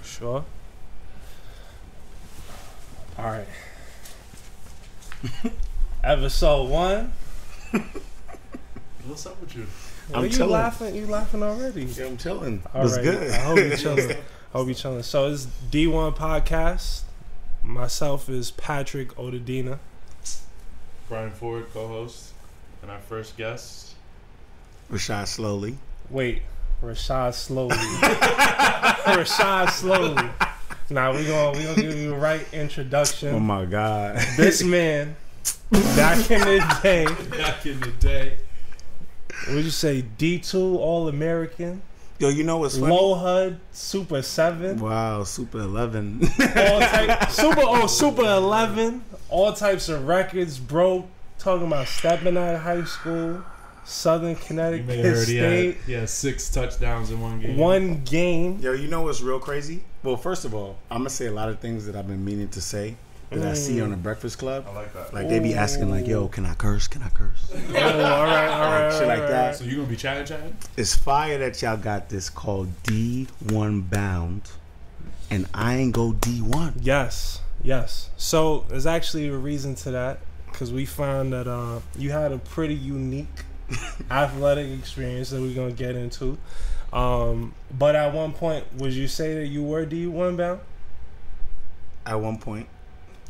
Sure. All right. Episode 1. What's up with you? I'm chilling. You laughing already? Yeah, I'm chilling. What's good? I hope you chilling. So it's D1 Podcast. Myself is Patrick Odedina. Brian Ford, co-host, and our first guest, Rashaad Slowley. Wait, Rashaad Slowley. Rashaad Slowley. Now we gonna give you the right introduction. Oh my God! This man, back in the day, would you say D2 All American? Yo, you know what's funny? Low HUD, Super 7. Wow, Super 11. Super 11. All types of records broke. Talking about stepping out of high school. Southern Connecticut State. Yeah, 6 touchdowns in one game. Yo, you know what's real crazy? Well, first of all, I'm going to say a lot of things that I've been meaning to say that I see on the Breakfast Club. I like that. Like, they be asking, like, yo, can I curse? Can I curse? Oh, all right. Shit like that. So you going to be chatting? It's fire that y'all got this called D1 Bound, and I ain't go D1. Yes. So, there's actually a reason to that, because we found that you had a pretty unique athletic experience that we're going to get into. But at one point, would you say that you were D1 bound? At one point,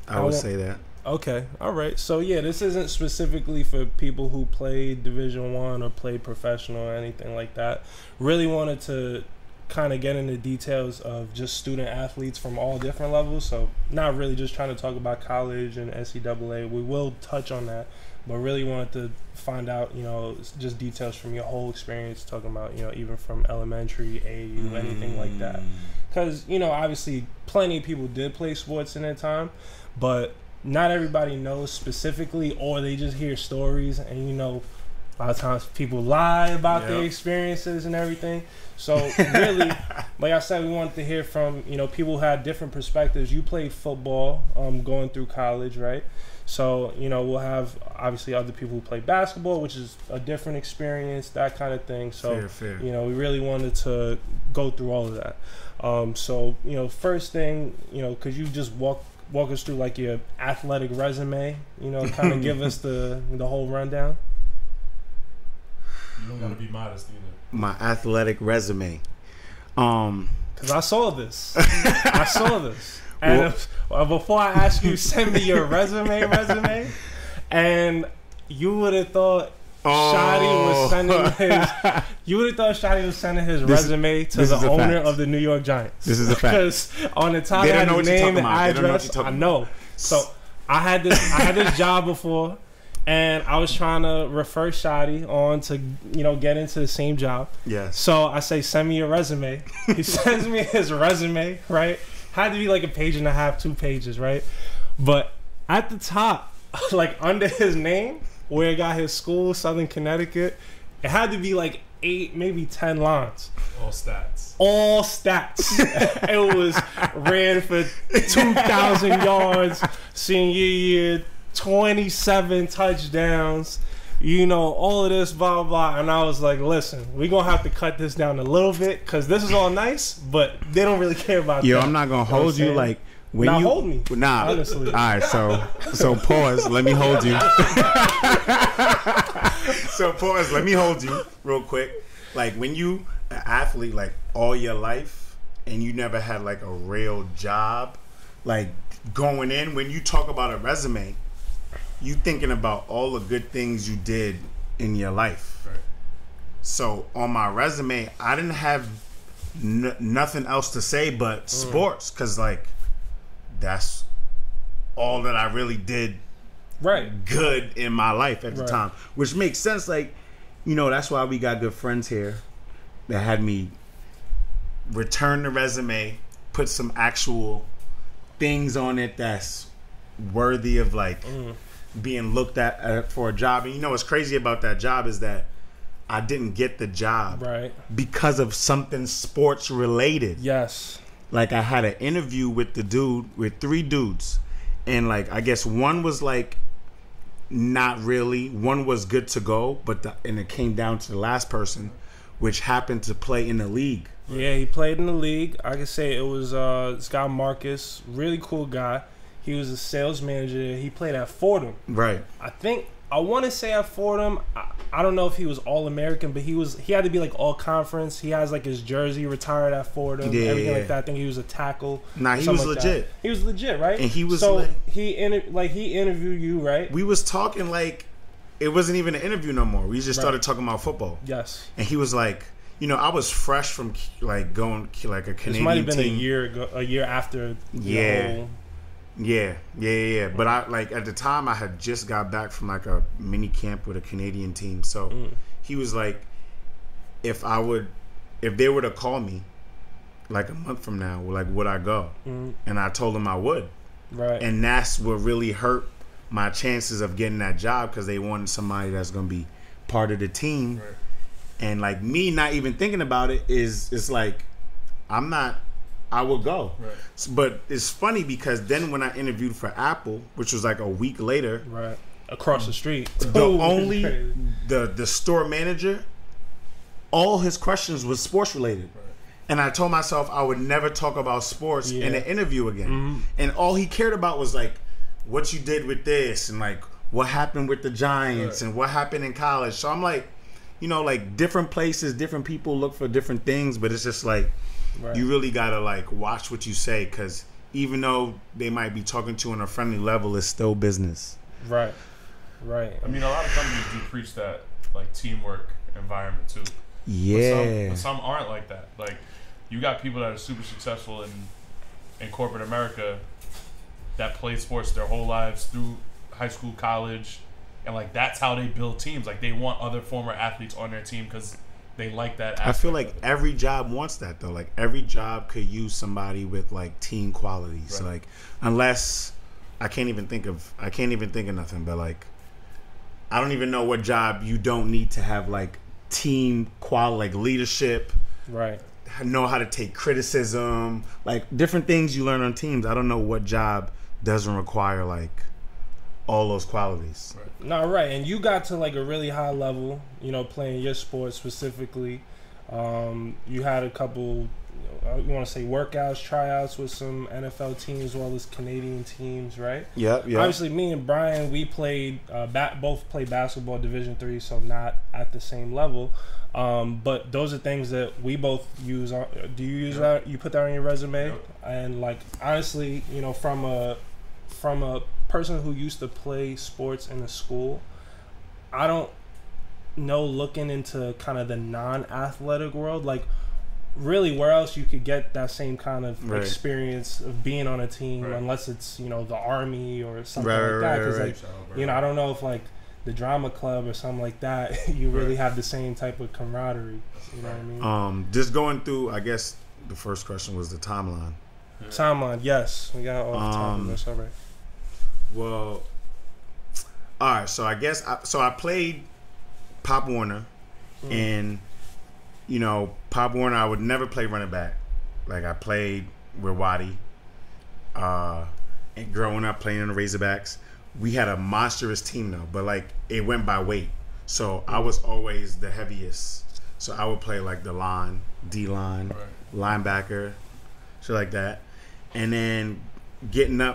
I would say that. Okay, all right. So yeah, this isn't specifically for people who play Division 1 or play professional or anything like that. Really wanted to kind of get into details of just student athletes from all different levels. So not really just trying to talk about college and NCAA. We will touch on that, but really wanted to find out, just details from your whole experience, talking about, even from elementary, AAU, anything like that. Because, obviously plenty of people did play sports in their time, but not everybody knows specifically, or they just hear stories, and, a lot of times people lie about their experiences and everything. So really, like I said, we wanted to hear from, people who had different perspectives. You played football going through college, right? So, we'll have obviously other people who play basketball, which is a different experience, that kind of thing. So, fair. We really wanted to go through all of that. So, first thing, could you just walk us through like your athletic resume, kind of give us the whole rundown? You don't got to be modest either. My athletic resume. Because I saw this. And before I ask you, send me your resume, and you would have thought Shadi was sending his. You would have thought Shadi was sending his resume to the owner of the New York Giants. This is a fact. Because on the top, I had his name and address. I know. So I had this job before, and I was trying to refer Shadi on to get into the same job. Yes. So I say, send me your resume. He sends me his resume. Right. Had to be like a page and a half, 2 pages, right? But at the top, like under his name, where he got his school, Southern Connecticut, it had to be like 8, maybe 10 lines. All stats. It was ran for 2,000 yards, senior year, 27 touchdowns. All of this, blah, blah. And I was like, listen, we're going to have to cut this down a little bit because this is all nice, but they don't really care about that. Yo, I'm not going to hold you like when you hold me. Nah. Honestly. All right, so pause. Let me hold you. So pause. Let me hold you real quick. Like when you an athlete like all your life and you never had like a real job, like going in, when you talk about a resume, you thinking about all the good things you did in your life. Right. So on my resume, I didn't have nothing else to say but sports, because like that's all that I really did good in my life at the time, which makes sense. Like, that's why we got good friends here that had me return the resume, put some actual things on it that's worthy of like being looked at for a job. And what's crazy about that job is that I didn't get the job because of something sports related. Yes. Like I had an interview with 3 dudes, and like I guess one was like not really, one was good to go, and it came down to the last person, which happened to play in the league. Yeah, he played in the league. I could say it was this guy Marcus, really cool guy. He was a sales manager. He played at Fordham. Right. I want to say at Fordham. I don't know if he was All American, but he had to be like All Conference. He has like his jersey retired at Fordham, everything like that. I think he was a tackle. Nah, he was legit. He was legit, right? And he was he interviewed you, right? We was talking like it wasn't even an interview no more. We just started talking about football. Yes. And he was like, I was fresh from like going like a Canadian team. This might have been a year after. Yeah. But I like at the time I had just got back from like a mini camp with a Canadian team. So he was like, if they were to call me like a month from now, like would I go? And I told him I would. Right. And that's what really hurt my chances of getting that job, because they wanted somebody that's gonna be part of the team. Right. And like me not even thinking about it it's like I will go. Right. But it's funny because then when I interviewed for Apple, which was like a week later, right across the street, the store manager, all his questions was sports related. Right. And I told myself I would never talk about sports in an interview again. And all he cared about was like what you did with this and like what happened with the Giants and what happened in college. So I'm like, like different places, different people look for different things, but it's just like you really gotta like watch what you say, because even though they might be talking to you on a friendly level, it's still business. Right. I mean, a lot of companies do preach that like teamwork environment too. Yeah. But some aren't like that. Like you got people that are super successful in corporate America that played sports their whole lives through high school, college, and like that's how they build teams. Like they want other former athletes on their team because they like that aspect. I feel like every job wants that though. Like every job could use somebody with like team qualities. Right. Like unless I can't even think of nothing, but like I don't even know what job you don't need to have like team quality, like leadership. Right. Know how to take criticism, like different things you learn on teams. I don't know what job doesn't require like all those qualities. Right. No, right. And you got to like a really high level, playing your sport specifically. You had a couple, you want to say workouts, tryouts with some NFL teams as well as Canadian teams, right? Yeah. Obviously, me and Brian, we played, both played basketball Division III, so not at the same level. But those are things that we both use. Do you use that? You put that on your resume? And like honestly, from a person who used to play sports in a school, I don't know, looking into kind of the non-athletic world, like really where else you could get that same kind of experience of being on a team, unless it's the Army or something like that. Because I don't know if like the drama club or something like that, you really have the same type of camaraderie. You know what I mean? Just going through, I guess the first question was the timeline. Timeline, yes, we got all the time. That's all right. Well, all right. So I guess I played Pop Warner, and Pop Warner, I would never play running back. Like I played with Waddy, and growing up playing in the Razorbacks. We had a monstrous team though, but like it went by weight. So I was always the heaviest. So I would play like the line, D line, linebacker, shit like that. And then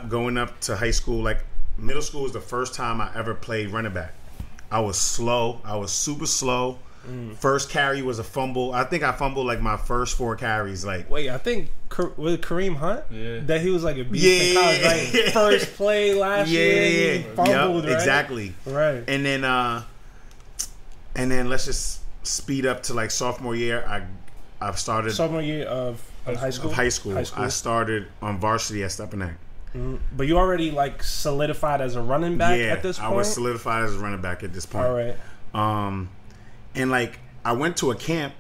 going up to high school, like middle school was the first time I ever played running back. I was slow. I was super slow. First carry was a fumble. I think I fumbled like my first 4 carries. Like, wait, I think with Kareem Hunt, that he was like a beast in college. Like first play last year, he fumbled, right? Exactly. Right. And then let's just speed up to like sophomore year. I started sophomore year of high school. High school. I started on varsity at Stepinac. But you already like solidified as a running back at this point? I was solidified as a running back at this point. All right. And like I went to a camp,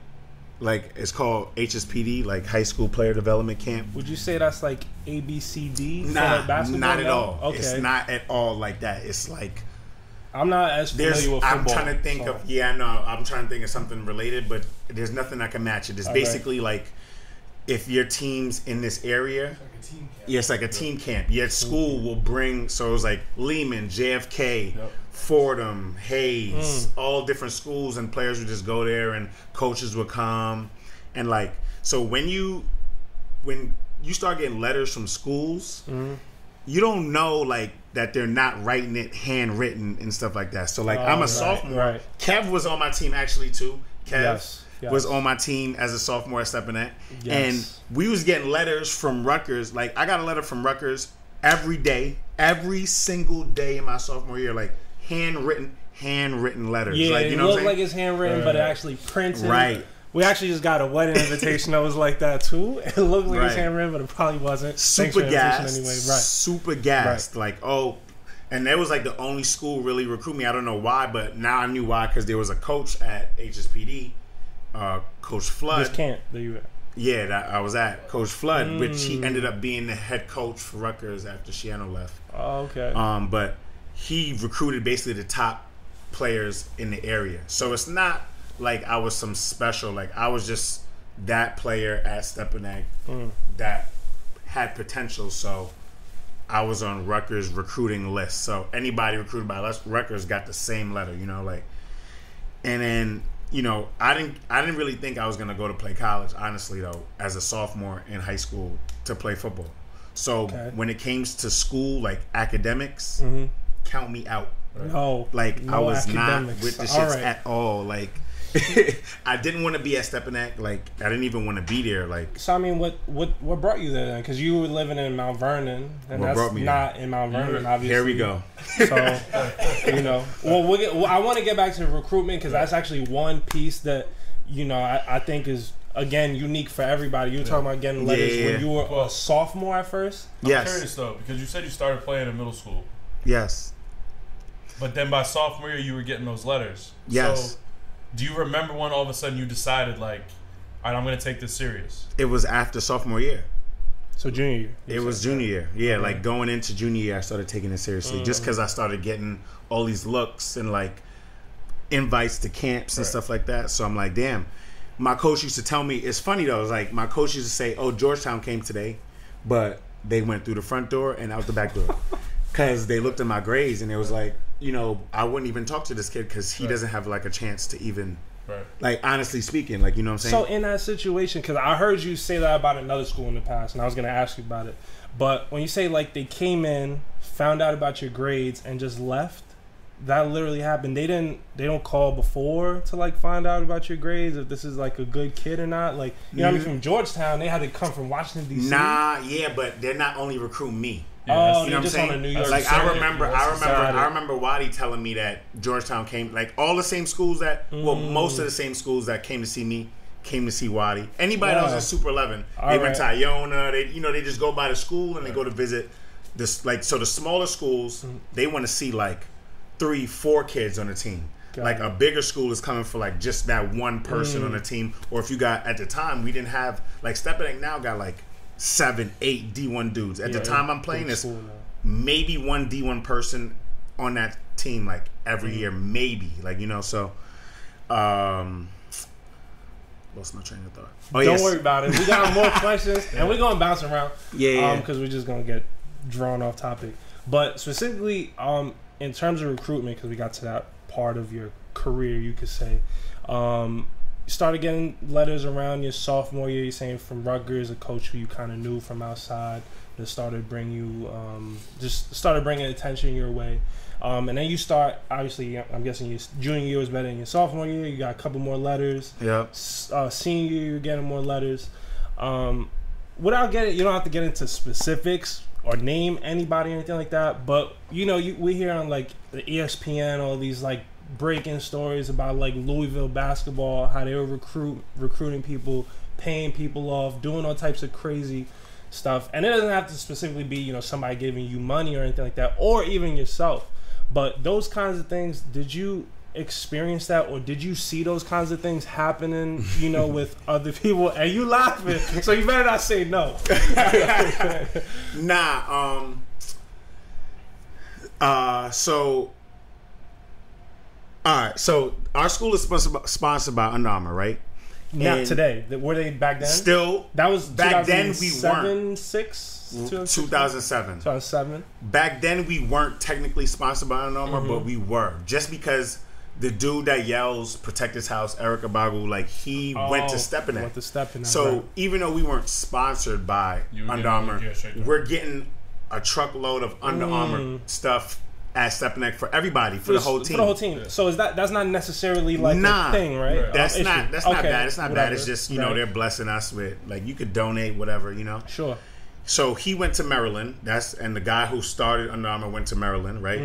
like it's called HSPD, like High School Player Development Camp. Would you say that's like ABCD? Nah, basketball? not at all. Okay. It's not at all like that. It's like I'm not as familiar with football. I'm trying to think I'm trying to think of something related, but there's nothing that can match it. It's basically like if your team's in this area, Like a team camp. yeah, it's like a team camp. Your school will bring, so it was like Lehman, JFK, Yep. Fordham, Hayes, all different schools, and players would just go there, and coaches would come, and like, so when you start getting letters from schools, you don't know like that they're not writing it handwritten and stuff like that. So like, I'm a sophomore. Right. Kev was on my team actually too. Kev Yes. was on my team as a sophomore at Stepinac. Yes. And we was getting letters from Rutgers. Like, I got a letter from Rutgers every day, every single day in my sophomore year, like handwritten letters. Yeah, like, it you know what I'm looked saying? like it's handwritten, but it actually printed. Right. We actually just got a wedding invitation that was like that too. It looked like it's Right. handwritten, but it probably wasn't. Thanks for Super the invitation gassed. anyway. Right. Super gassed. Like, oh, and that was like the only school really recruit me. I don't know why, but now I knew why, because there was a coach at HSPD, Coach Flood. This camp that you at. Yeah, that I was at Coach Flood, which he ended up being the head coach for Rutgers after Shiano left. Oh, okay. But he recruited basically the top players in the area. So it's not like I was some special, like I was just that player at Stepinac that had potential. So I was on Rutgers recruiting list. So anybody recruited by Rutgers got the same letter, you know, like. And then, you know, I didn't really think I was gonna go to play college, honestly though, as a sophomore in high school to play football. So when it came to school, like academics, count me out. No, Like no I was academics. not with the All shits right. at all. Like I didn't want to be at Stepinac. Like I didn't even want to be there. Like So I mean, what brought you there then? Because you were living in Mount Vernon, and What that's brought me not in Mount Vernon, obviously. here we go. So you know, well, I want to get back to recruitment because that's actually one piece that you know I think is again unique for everybody. You were talking about getting letters Yeah. when you were a sophomore at first. I'm Yes. curious though, because you said you started playing in middle school, Yes. but then by sophomore year you were getting those letters. Yes. So, do you remember when all of a sudden you decided like, all right, I'm going to take this serious? It was after sophomore year. So junior year. It was junior year. Yeah, like going into junior year, I started taking it seriously just because I started getting all these looks and like invites to camps and stuff like that. So I'm like, damn. My coach used to tell me, it's funny though, it's like my coach used to say, oh, Georgetown came today, but they went through the front door and out the back door. Because they looked at my grades and it was like, you know, I wouldn't even talk to this kid because he doesn't have like a chance to even, like honestly speaking, like, you know what I'm saying? So in that situation, because I heard you say that about another school in the past, and I was going to ask you about it. But when you say like they came in, found out about your grades, and just left, that literally happened. They don't call before to like find out about your grades if this is like a good kid or not. Like you know, what I mean, from Georgetown, they had to come from Washington D.C. Nah, yeah, but they're not only recruiting me. Oh, You know what I'm just saying? on a New York Like circuit. I remember Waddy telling me that Georgetown came, like all the same schools that, well, most of the same schools that came to see me came to see Waddy. Anybody that was in Super 11, they went to Iona. They, you know, they just go by the school and they go to visit this. Like, so the smaller schools, they want to see like 3-4 kids on the team. Like a bigger school is coming for like just that one person on the team. Or if you got, at the time, we didn't have, like Stepinac now got like 7-8 D1 dudes. At the time I'm playing this, maybe one D1 person on that team like every year, maybe. Like, you know, so lost my train of thought. Oh, Don't worry about it. We got more questions, and we're gonna bounce around. Yeah. Because we're just gonna get drawn off topic. But specifically, in terms of recruitment, because we got to that part of your career, you could say, you started getting letters around your sophomore year. You're saying from Rutgers, a coach who you kind of knew from outside, that started bringing you, just started bringing attention your way. And then you start, obviously, I'm guessing your junior year was better than your sophomore year. You got a couple more letters. Yep. Senior year, you're getting more letters. Without getting, you don't have to get into specifics or name anybody or anything like that. But, you know, we hear on, like, the ESPN, all these, like, breaking stories about, like, Louisville basketball, how they were recruiting people, paying people off, doing all types of crazy stuff. And it doesn't have to specifically be, you know, somebody giving you money or anything like that, or even yourself. But those kinds of things, did you experience that, or did you see those kinds of things happening, you know, with other people? And you laughing, so you better not say no. Nah. So, all right. So our school is sponsored by Under Armour, right? Not today. Were they back then? Still, that was back then we weren't. 2007. 2007. Back then we weren't technically sponsored by Under Armour, but we were, just because the dude that yells "Protect His House," Eric Abagu, like he went to Stepanek. So even though we weren't sponsored by Under Armour, we're getting a truckload of Under Armour stuff at Stepanek for everybody, for the whole team. For the whole team. So is that's not necessarily like a thing, right? That's not bad. It's not bad. It's just, you know, they're blessing us with, like, you could donate whatever, you know. Sure. So he went to Maryland. And the guy who started Under Armour went to Maryland, right?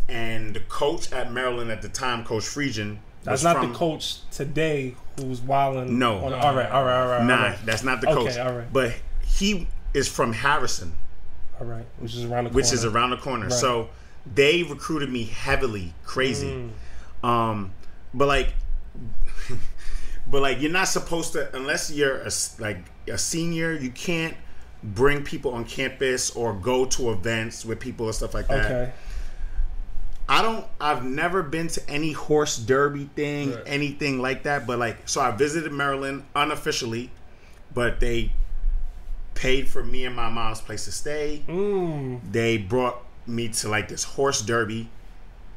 And the coach at Maryland at the time, Coach Friedgen, that's not the coach today who's wilding. No. All right. Nah, that's not the coach. Okay, all right. But he is from Harrison. All right, which is around the corner. Right. So they recruited me heavily, crazy. But like you're not supposed to, unless you're a senior, you can't bring people on campus or go to events with people and stuff like that. Okay. I've never been to any horse derby thing, anything like that. But so I visited Maryland unofficially, but they paid for me and my mom's place to stay. They brought me to this horse derby.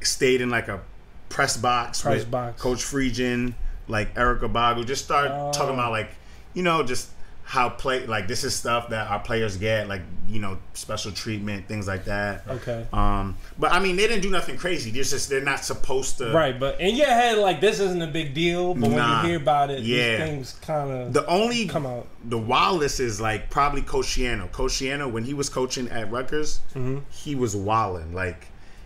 Stayed in a press box with Coach Friedgen, Eric Abagu. Just started talking about just how this is stuff that our players get, special treatment, things like that. Okay. But I mean, they didn't do nothing crazy. They're not supposed to. Right, but in your head, this isn't a big deal. But when you hear about it, these things kind of come out. The wildest is probably Coach Shiano. Coach Shiano, when he was coaching at Rutgers, he was wilding.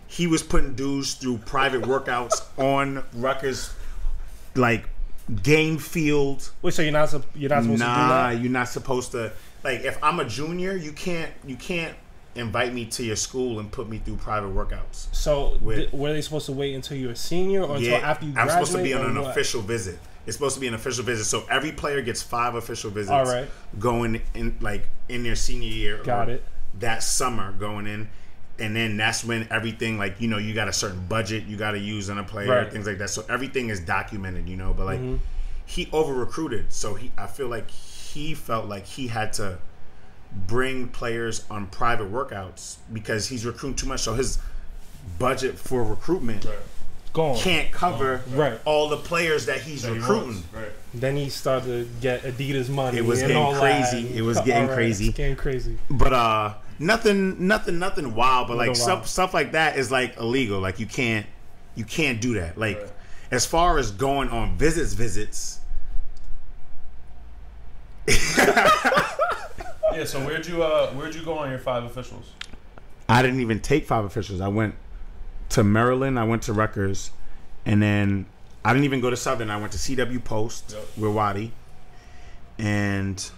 He was putting dudes through private workouts on Rutgers, game field. Wait, so you're not supposed to do that? Nah, you're not supposed to. If I'm a junior, you can't invite me to your school and put me through private workouts. So were they supposed to wait until you're a senior or until after you graduate? I'm supposed to be on an official visit. It's supposed to be an official visit. So every player gets 5 official visits. All right. Going in in their senior year. Got it. That summer going in. And then that's when everything, you got a certain budget you got to use on a player, things like that. So everything is documented, But he over recruited, so I feel like he felt like he had to bring players on private workouts because he's recruiting too much. So his budget for recruitment can't cover all the players that he's recruiting. Then he started to get Adidas money. It was getting crazy. It was getting crazy. It's getting crazy. But nothing wild. But stuff like that is illegal. You can't do that. As far as going on visits. Yeah. So where'd you go on your 5 officials? I didn't even take 5 officials. I went to Maryland. I went to Rutgers, and then I didn't even go to Southern. I went to CW Post with Waddy, and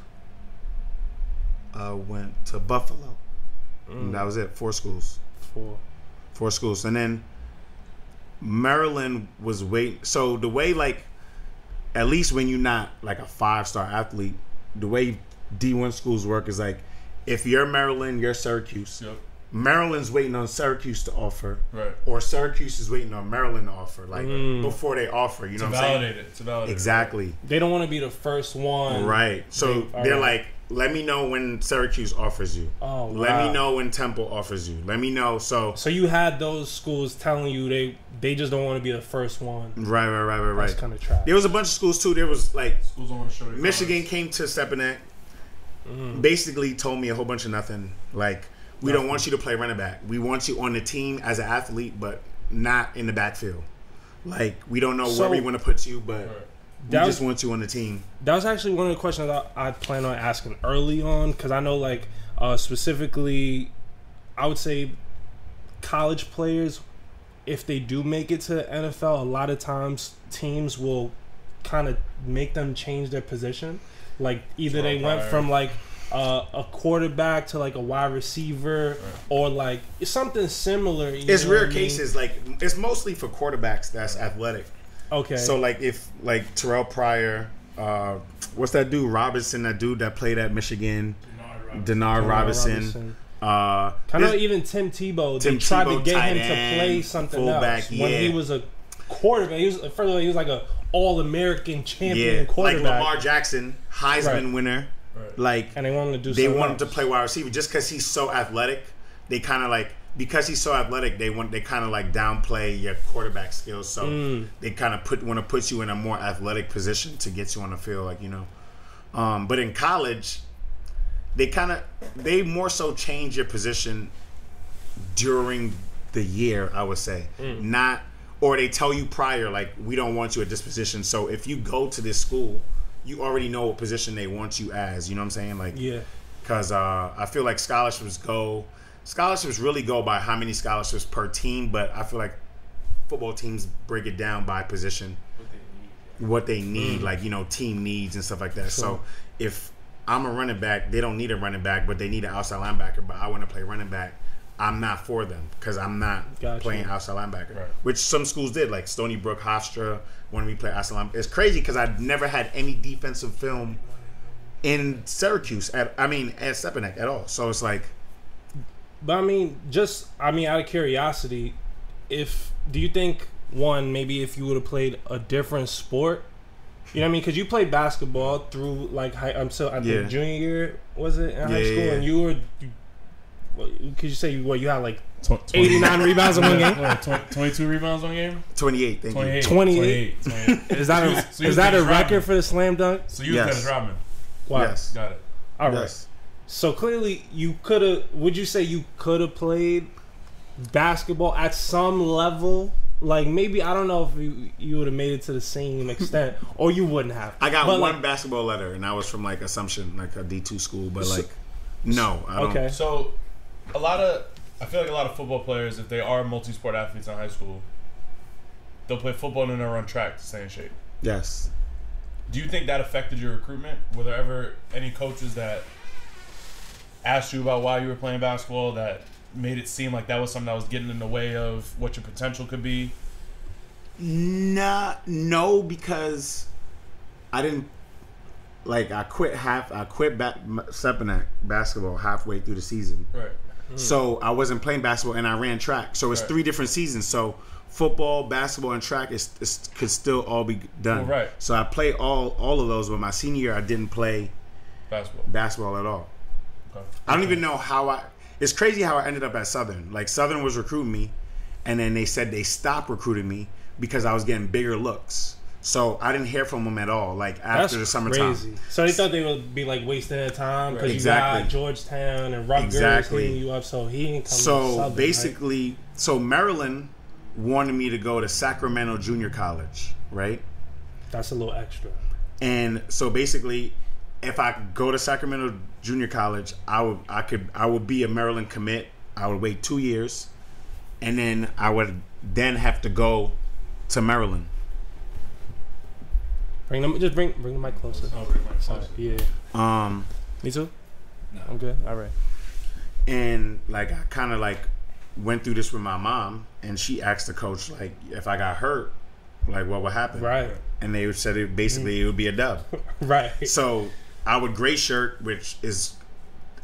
I went to Buffalo. And that was it. 4 schools. 4 schools, and then Maryland was waiting. So the way, at least when you're not a 5-star athlete, the way D1 schools work is if you're Maryland, you're Syracuse. Yep. Maryland's waiting on Syracuse to offer, or Syracuse is waiting on Maryland to offer, before they offer. You know what I'm saying? It's validated. Exactly. They don't want to be the first one, right? So they're let me know when Syracuse offers you. Oh, wow. Let me know when Temple offers you. Let me know. So you had those schools telling you they just don't want to be the first one. Right. That's kind of trash. There was a bunch of schools too. There was schools don't want to show their Michigan cards. came to Stepanek, basically told me a whole bunch of nothing. We don't want you to play running back. We want you on the team as an athlete, but not in the backfield. We don't know where we want to put you, but we just want you on the team. That was actually one of the questions that I plan on asking early on, because I know, specifically, I would say college players, if they do make it to the NFL, a lot of times teams will kind of make them change their position. Either they went from a quarterback to a wide receiver, or something similar. It's rare cases. It's mostly for quarterbacks that's athletic. Okay. So if Terrell Pryor, what's that dude Robinson? That dude that played at Michigan, Denard Robinson. I know even Tim Tebow. They tried to get him to play something fullback, else when he was a quarterback. He was All-American champion quarterback. Like Lamar Jackson, Heisman winner. Right. Like, and they want him to do. They want him to play wide receiver just because he's so athletic. They kind of like, because he's so athletic, they kind of like downplay your quarterback skills. So they kind of want to put you in a more athletic position to get you on the field, like, you know. But in college, they more so change your position during the year, I would say. Or they tell you prior, like, we don't want you at this position. So if you go to this school, you already know what position they want you as. You know what I'm saying? Like, yeah. Because I feel like scholarships really go by how many scholarships per team, but I feel like football teams break it down by position, what they need, like, you know, team needs and stuff like that. Sure. So if I'm a running back, they don't need a running back, but they need an outside linebacker, but I want to play running back, I'm not for them because I'm not playing outside linebacker, right. Which some schools did, like Stony Brook, Hofstra, wanted me to play outside linebacker. It's crazy because I've never had any defensive film in Syracuse, at Stepanek at all. So it's like... But out of curiosity, do you think, one, maybe if you would have played a different sport, you know what I mean? Because you played basketball through, like, I think junior year, was it, in high school? And you were... Could you say you had like 89 rebounds in one game? 22 rebounds one game? 28. 28. Is that a record for the slam dunk? So you was Dennis Rodman. Wow. Yes. Got it. All right. So clearly you could have. Would you say you could have played basketball at some level? Like, maybe, I don't know if you would have made it to the same extent, or you wouldn't have. I got one basketball letter, and I was from like Assumption, like a D2 school, but no, I don't. Okay. So I feel like a lot of football players, if they are multi-sport athletes in high school, they'll play football and then they'll run track to stay in shape. Yes. Do you think that affected your recruitment? Were there ever any coaches that asked you about why you were playing basketball that made it seem like that was something that was getting in the way of what your potential could be? No, because I didn't. Like, I quit Stepanek basketball halfway through the season. Right. So I wasn't playing basketball and I ran track. So it's 3 different seasons. So football, basketball, and track could still all be done. Right. So I played all of those, but my senior year I didn't play basketball at all. Okay. I don't even know how it's crazy how I ended up at Southern. Like, Southern was recruiting me, and then they said they stopped recruiting me because I was getting bigger looks. So I didn't hear from them at all, like, after the summertime. Crazy. So they thought they would be like wasting their time because you got Georgetown and Rutgers hitting you up, so he didn't come to Southern, basically, right? So Maryland wanted me to go to Sacramento Junior College, right? That's a little extra. And so basically, if I go to Sacramento Junior College, I would be a Maryland commit. I would wait 2 years, and then I would then have to go to Maryland. Bring the mic closer. Oh, bring the mic closer. Yeah. Me too? No. I'm good. All right. And, like, I kind of, like, went through this with my mom, and she asked the coach, like, if I got hurt, like, what would happen? Right. And they said it would be a dub. Right. So I would gray shirt, which is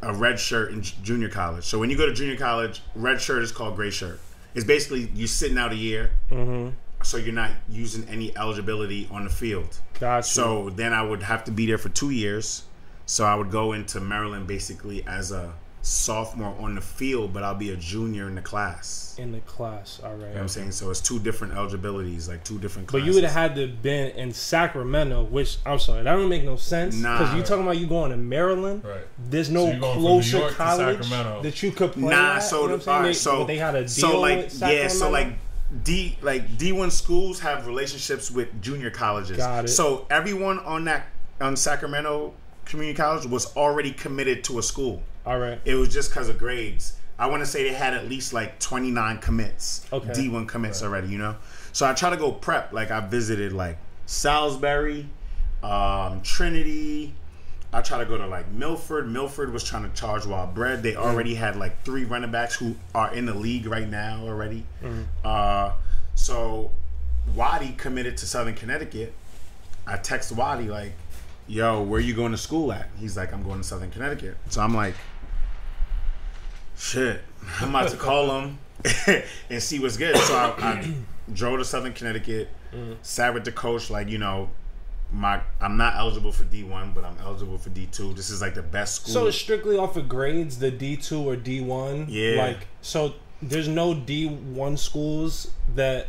a red shirt in junior college. So when you go to junior college, red shirt is called gray shirt. It's basically you sitting out a year. Mm-hmm. So you're not using any eligibility on the field. Gotcha. So then I would have to be there for 2 years. So I would go into Maryland basically as a sophomore on the field, but I'll be a junior in the class. In the class, all right. You know what I'm saying? So it's 2 different eligibilities, like 2 different classes. But you would have had to been in Sacramento, which, I'm sorry, that don't make no sense. Because you talking about you going to Maryland. Right. There's no closer college that you could play at. So, you know what I'm saying? They had a deal with Sacramento. So D1 schools have relationships with junior colleges. Got it. So everyone on Sacramento Community College was already committed to a school. All right. It was just because of grades. I want to say they had at least like 29 commits. Okay. D1 commits already, you know? So I try to go prep. Like, I visited like Salisbury, Trinity. I try to go to like Milford. Milford was trying to charge wild bread. They already had like 3 running backs who are in the league right now already. Mm-hmm. So Waddy committed to Southern Connecticut. I text Waddy like, yo, where you going to school at? He's like, I'm going to Southern Connecticut. So I'm like, shit, I'm about to call him and see what's good. So I drove to Southern Connecticut. Sat with the coach, like, you know, I'm not eligible for D1, but I'm eligible for D2. This is like the best school. So it's strictly off of grades, the D2 or D1? Yeah. Like, so there's no D1 schools that,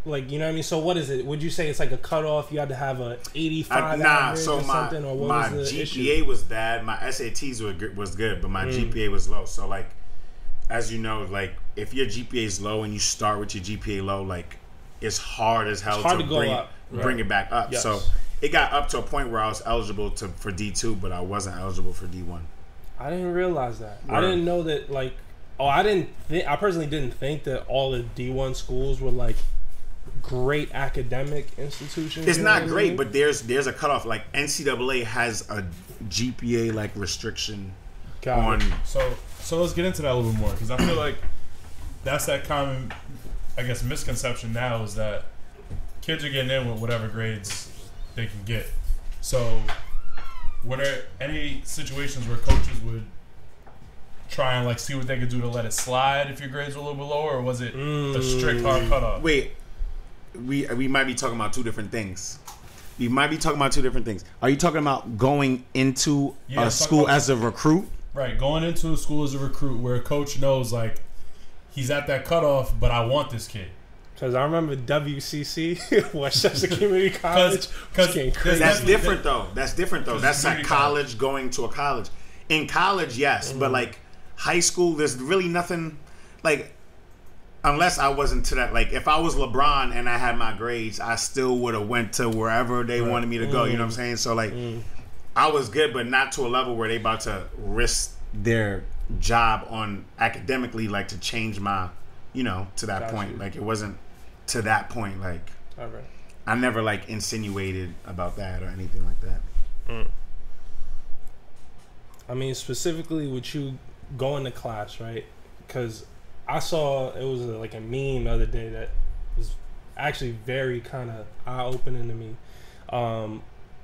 like, you know what I mean? So what is it? Would you say it's like a cutoff? You had to have a 85 average so or something? Or what my was the GPA issue? was bad. My SATs was good, but my GPA was low. So, like, as you know, like, if your GPA is low and you start with your GPA low, like, it's hard as hell to bring it back up. Yes. So it got up to a point where I was eligible for D2, but I wasn't eligible for D1. I didn't realize that. Right. I didn't know that, like, I personally didn't think that all the D1 schools were, like, great academic institutions. It's not great, but there's a cutoff. Like, NCAA has a GPA, like, restriction on. So let's get into that a little bit more, because I feel like that's that common, I guess, misconception now, is that kids are getting in with whatever grades they can get. So were there any situations where coaches would try and, like, see what they could do to let it slide if your grades were a little bit lower, or was it a strict hard cutoff? Wait, we might be talking about two different things. We might be talking about two different things. Are you talking about going into a school as a recruit? Right, going into a school as a recruit where a coach knows, like, he's at that cutoff, but I want this kid. Because I remember WCC, Westchester Community College. That's different, though. That's like college, going to a college. In college, yes. But, like, high school, there's really nothing, like, unless I wasn't to that. Like, if I was LeBron and I had my grades, I still would have went to wherever they wanted me to go. You know what I'm saying? So, like, I was good, but not to a level where they about to risk their job on academically, like, to change my, you know, to that point. Like, it wasn't to that point. Like, I never, like, insinuated about that or anything like that. I mean, specifically with you going to class, right? Because I saw, it was like a meme the other day that was actually very kind of eye-opening to me.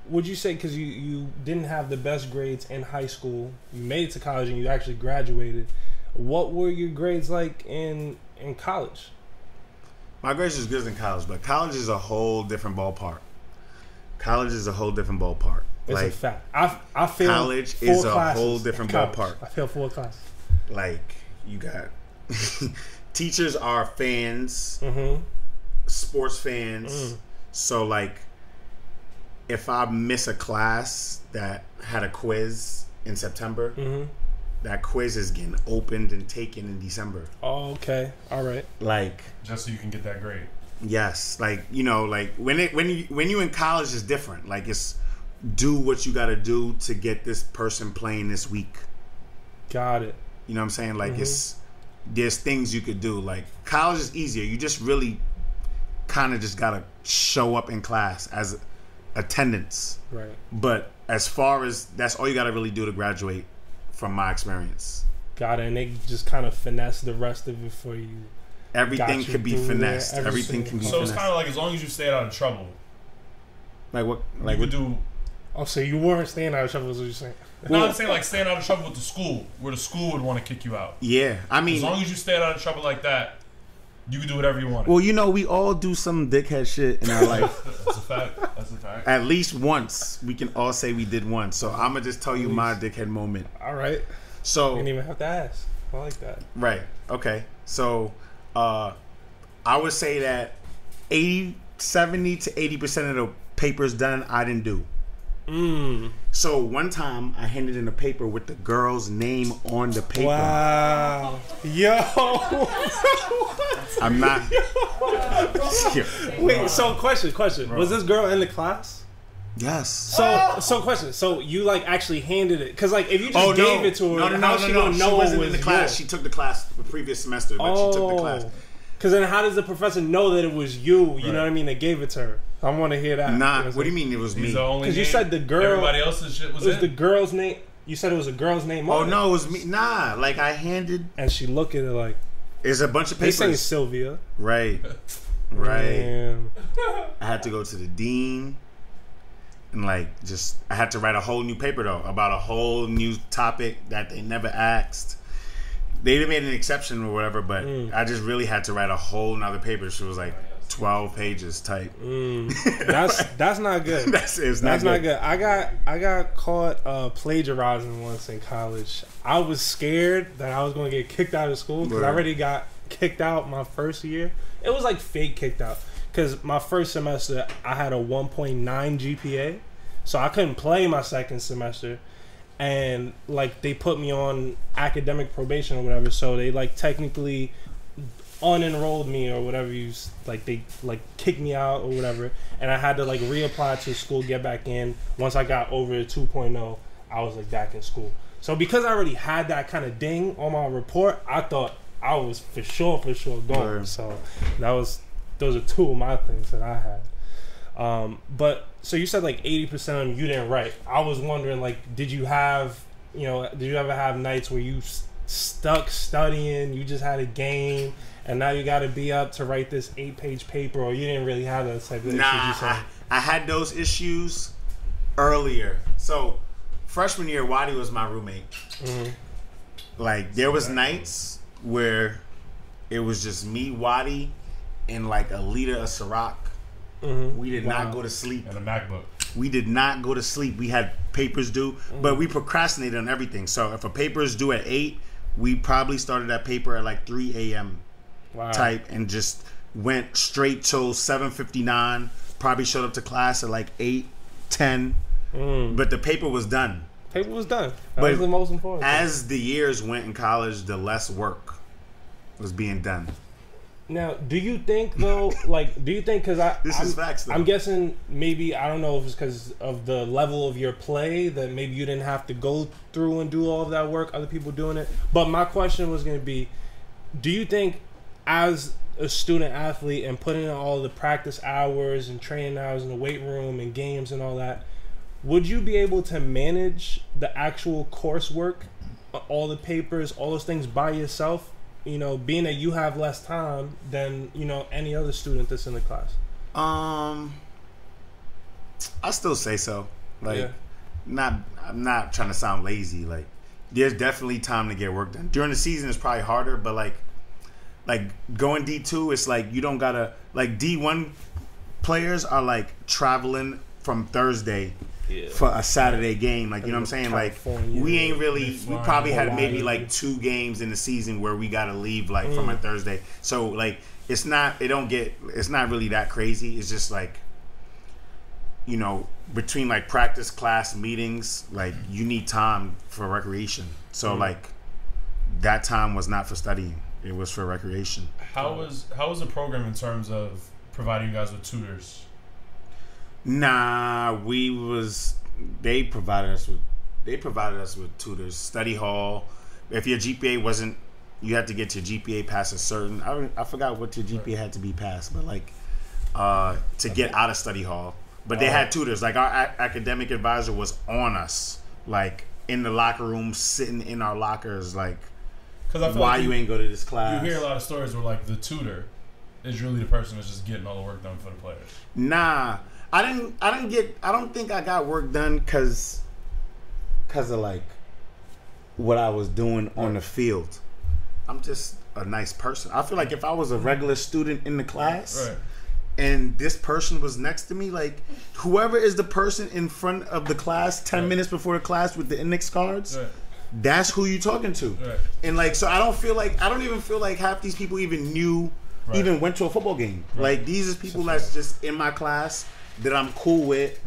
Would you say, because you didn't have the best grades in high school, you made it to college and you actually graduated, what were your grades like in college? My grades was good in college, but college is a whole different ballpark. It's like, a fact. I feel college is a whole different ballpark. I feel 4 classes. Like, you got teachers are fans, sports fans. So, like, if I miss a class that had a quiz in September, that quiz is getting opened and taken in December. Oh, okay. All right. Like, just so you can get that grade. Yes. Like, you know, like, when you in college, is different. Like, it's do what you got to do to get this person playing this week. Got it. You know what I'm saying? Like, there's things you could do. Like, college is easier. You just really kind of just got to show up in class as attendance. Right. But as far as, that's all you got to really do to graduate, from my experience. Got it. And they just kind of finesse the rest of it for you. Everything could be finessed. Everything can be finessed. So it's kind of like, as long as you stay out of trouble. Like what? Like you would do. Oh, so you weren't staying out of trouble, is what you're saying? No, I'm saying, like, staying out of trouble with the school, where the school would want to kick you out. Yeah, I mean, as long as you stay out of trouble like that, you can do whatever you want. Well, you know, we all do some dickhead shit in our life. That's a fact. At least once, we can all say we did once. So I'm gonna just tell you my dickhead moment. All right. So you didn't even have to ask. I like that. Right. Okay. So, I would say that 70 to 80% of the papers done, I didn't do. So one time I handed in a paper with the girl's name on the paper. Wow. Yo. I'm not. Wait, so question. Bro. Was this girl in the class? Yes. So question. So you, like, actually handed it, because, like, if you just gave it to her, how she gonna know she wasn't it was in the class? yours? She took the class the previous semester, but she took the class. Because then how does the professor know that it was you? You know what I mean? That gave it to her. I want to hear that. Nah, what do you mean it was me? Because you said the girl. Everybody else's shit was in. It was the girl's name. You said it was a girl's name. Oh no, it was me. Nah, like, I handed. And she looked at it like. It's a bunch of papers. They saying Sylvia. Right. Damn. I had to go to the dean. And, like, I had to write a whole new paper, though, about a whole new topic that they never asked. They made an exception or whatever, but I just really had to write a whole nother paper. She was like 12 pages type. That's not good. That's not good. I got caught plagiarizing once in college. I was scared that I was going to get kicked out of school because I already got kicked out my first year. It was like fake kicked out because my first semester I had a 1.9 GPA, so I couldn't play my second semester. And like they put me on academic probation or whatever, so they like technically unenrolled me or whatever they like kicked me out or whatever, and I had to like reapply to school, get back in. Once I got over 2.0, I was like back in school. So because I already had that kind of ding on my report, I thought I was for sure going. Right. So those are two of my things that I had. But so you said like 80% of them you didn't write. I was wondering, like, did you ever have nights where you stuck studying, you just had a game, and now you got to be up to write this 8-page paper, or you didn't really have that type of issues? I had those issues earlier. So freshman year, Wadi was my roommate. Mm-hmm. Like there was nights where it was just me, Wadi, and like a liter of Ciroc. Mm-hmm. We did not go to sleep. And a MacBook. We did not go to sleep. We had papers due, but we procrastinated on everything. So if a paper is due at 8, we probably started that paper at like 3 a.m. Type and just went straight till 7:59. Probably showed up to class at like 8:10. But the paper was done. That was the most important thing. As the years went in college, the less work was being done. Now, do you think though, because I'm guessing maybe, I don't know if it's because of the level of your play that maybe you didn't have to go through and do all of that work, other people doing it. But my question was going to be, do you think as a student athlete and putting in all the practice hours and training hours in the weight room and games and all that, would you be able to manage the actual coursework, all the papers, all those things by yourself? You know, being that you have less time than, any other student that's in the class. I still say so. Like, I'm not trying to sound lazy. Like, there's definitely time to get work done. During the season, it's probably harder, but like going D2, it's like you don't gotta, like D1 players are like traveling from Thursday for a Saturday game. Like, you know what I'm saying? California, like, we ain't really, we probably had maybe like 2 games in the season where we gotta leave like from a Thursday. So like, it's not really that crazy. It's just like, between like practice, class, meetings, like you need time for recreation. So like that time was not for studying. It was for recreation. How was the program in terms of providing you guys with tutors? Nah, they provided us with tutors. Study hall. If your GPA wasn't, you had to get your GPA past a certain, I forgot what your GPA had to be passed, but like to get out of study hall. But they had tutors. Like our academic advisor was on us, like in the locker room, sitting in our lockers, like, why you ain't go to this class? You hear a lot of stories where like the tutor is really the person that's just getting all the work done for the players. Nah. I don't think I got work done because of like what I was doing on the field. I'm just a nice person. I feel like if I was a regular student in the class and this person was next to me, like whoever is the person in front of the class 10 minutes before the class with the index cards, that's who you talking to. And like, so I don't even feel like half these people even even went to a football game. Like, these are people that's just in my class that I'm cool with,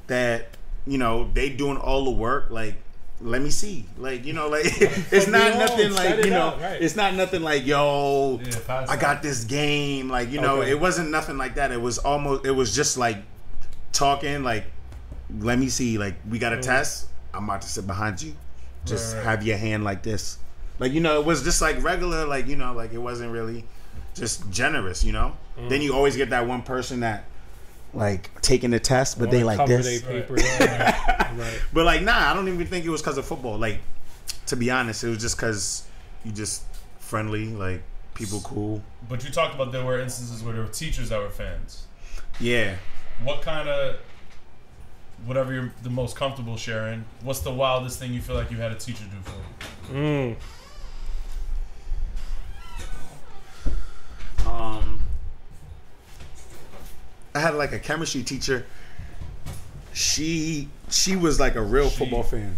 that, they doing all the work. Like, let me see. Like, like, it's not nothing like, it's not nothing like, yo, I got this game. Like, it wasn't nothing like that. It was just like talking, like, let me see. Like, we got a test. I'm about to sit behind you. Just have your hand like this. Like, it was just like regular, like, like it wasn't really just generous, Then you always get that one person that, like, taking the test, but they like this. But like, nah, I don't even think it was because of football. Like, to be honest, it was just because you just friendly, like, people cool. But you talked about there were instances where there were teachers that were fans. Yeah. What kind of, whatever you're the most comfortable sharing, what's the wildest thing you feel like you had a teacher do for you? I had like a chemistry teacher. She was like a real football fan.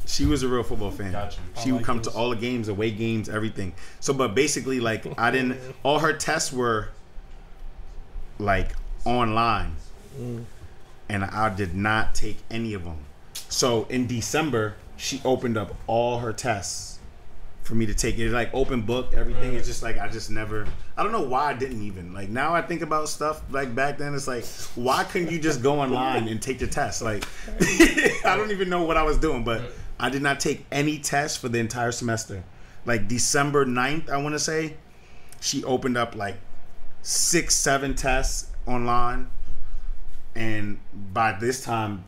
She was a real football fan. Got you. She would come to all the games, away games, everything. So, but basically, like, I didn't. All her tests were like online, and I did not take any of them. So in December, she opened up all her tests for me to take. It like open book, everything. It's just like I just never. I don't know why I didn't even. Like now I think about stuff like back then. It's like, why couldn't you just go online and take the test? Like I don't even know what I was doing, but I did not take any tests for the entire semester. Like December 9th, I want to say, she opened up like 6-7 tests online, and by this time,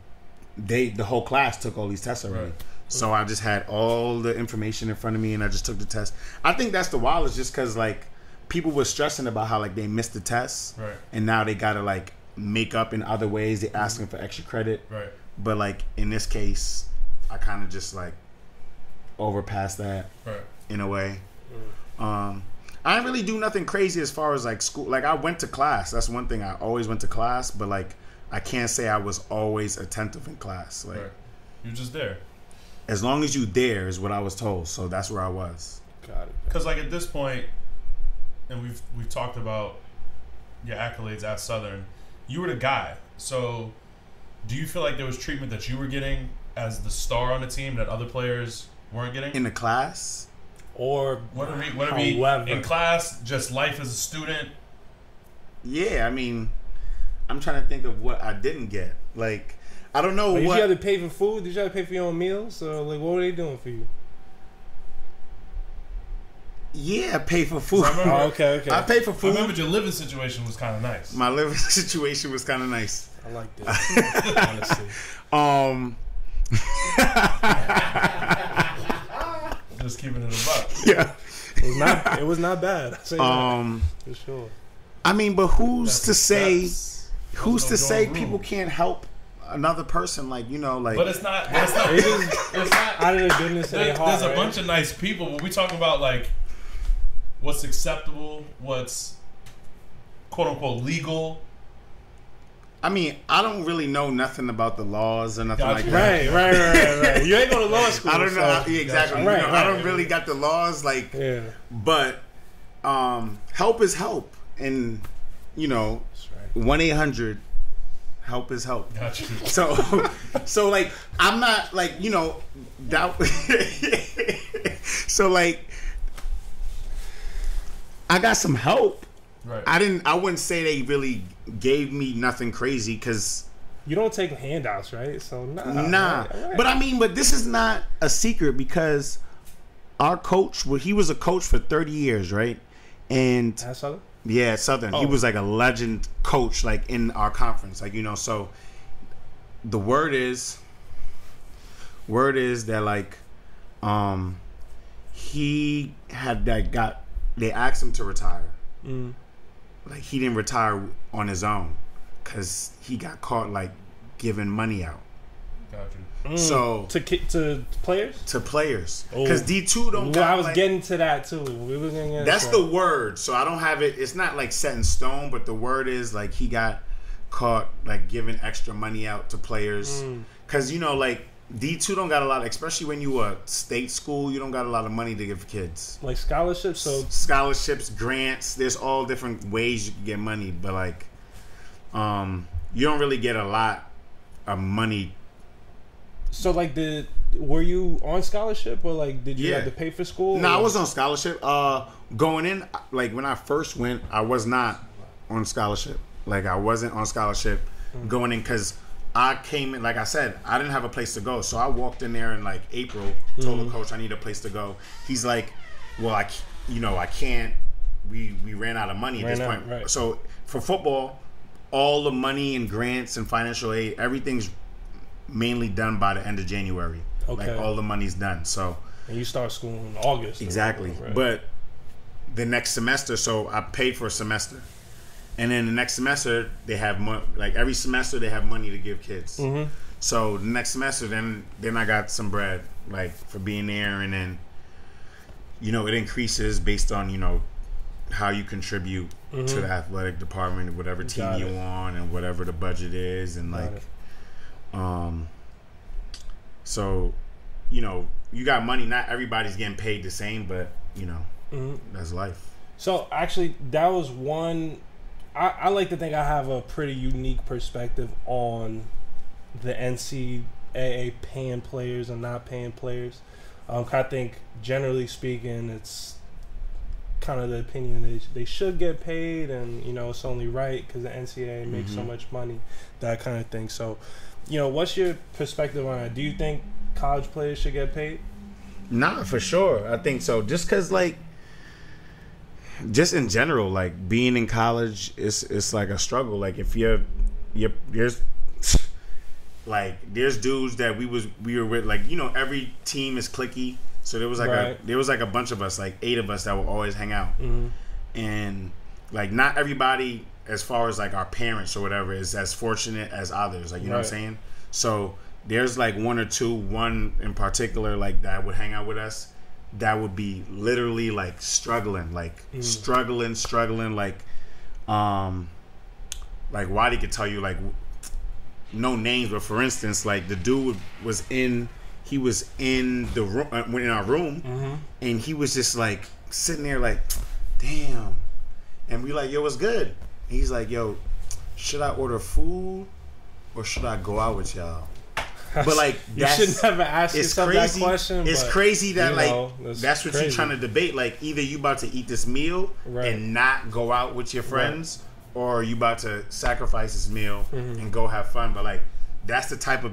the whole class took all these tests already. Right. So I just had all the information in front of me, and I just took the test. I think that's the wildest, just because like people were stressing about how like they missed the test, right? And now they gotta like make up in other ways. They're asking for extra credit, right? But like in this case, I kind of just like overpassed that, right? In a way. I didn't really do nothing crazy as far as like school. Like I went to class. That's one thing. I always went to class, but like I can't say I was always attentive in class. Like you're just there. As long as you there is what I was told. So that's where I was. Got it. Because like at this point, and we've talked about your accolades at Southern, you were the guy. So do you feel like there was treatment that you were getting as the star on the team that other players weren't getting? In the class? Or whatever in class, just life as a student? Yeah, I mean, I'm trying to think of what I didn't get. Like, I don't know Did what... you have to pay for food? Did you have to pay for your own meals? So, like, what were they doing for you? Yeah, pay for food. Okay. I paid for food. I remember your living situation was kind of nice. My living situation was kind of nice. I like this, honestly. Just keeping it a buck. Yeah. It was not bad. I'll say that, for sure. I mean, but who's to say people can't help another person? Like, you know, like. But it's not. It's not out of the goodness of their heart. There's a bunch of nice people, but we talking about like what's acceptable, what's quote unquote legal. I mean, I don't really know nothing about the laws or nothing like that. Right. You ain't going to law school. I don't know. Yeah, exactly. Right, I don't really got the laws, like. Yeah. But help is help, and you know, 1-800 help is help. Got you. So like, I'm not like, you know, that. So like, I got some help. Right. I wouldn't say they really gave me nothing crazy, because you don't take handouts, right? So nah. Right. But I mean, but this is not a secret, because our coach, he was a coach for 30 years, right? And at Southern? Yeah, at Southern. He was like a legend coach, like in our conference, like, you know. So the word is that like he had they asked him to retire. Like, he didn't retire on his own because he got caught like giving money out. Gotcha. So to players? To players, because D2 don't. Well, I was getting to that too. We were getting that's the word. So I don't have it. It's not like set in stone, but the word is like he got caught like giving extra money out to players, because you know, like, D2 don't got a lot, especially when you a state school, you don't got a lot of money to give kids. Like scholarships? Scholarships, grants, there's all different ways you can get money, but like you don't really get a lot of money. So like were you on scholarship, or like did you have to pay for school? No, I was on scholarship. Going in, like when I first went, I was not on scholarship. Like I wasn't on scholarship going in, because I came in, like I said, I didn't have a place to go. So I walked in there in like April, told the coach I need a place to go. He's like, well, I can't. We ran out of money at this point. Right. So for football, all the money and grants and financial aid, everything's mainly done by the end of January. Okay. Like all the money's done. So. And you start school in August. Exactly. Right. But the next semester, so I paid for a semester. And then the next semester, they have like every semester they have money to give kids. So the next semester, then I got some bread, like, for being there, and then, you know, it increases based on, you know, how you contribute to the athletic department, whatever team you on, and whatever the budget is, and so you got money. Not everybody's getting paid the same, but that's life. So actually, that was one. I like to think I have a pretty unique perspective on the NCAA paying players and not paying players. I think generally speaking, it's kind of the opinion they should get paid, and it's only right because the NCAA makes so much money, that kind of thing. So, what's your perspective on that? Do you think college players should get paid? Nah, for sure. I think so. Just because, just in general, being in college, it's like a struggle. Like if there's dudes that we were with, every team is cliquey. So there was a bunch of us, 8 of us that would always hang out, and not everybody, as far as our parents or whatever, is as fortunate as others. You know what I'm saying? So there's one or two, one in particular that would hang out with us, that would be literally struggling, struggling. Waddy could tell you no names, but for instance, the dude was in the room, in our room, and he was just sitting there damn, and we yo, what's good? And he's yo, should I order food or should I go out with y'all? But you should never ask yourself that question. It's crazy that that's what you're trying to debate. Either you about to eat this meal and not go out with your friends, or you about to sacrifice this meal and go have fun. But that's the type of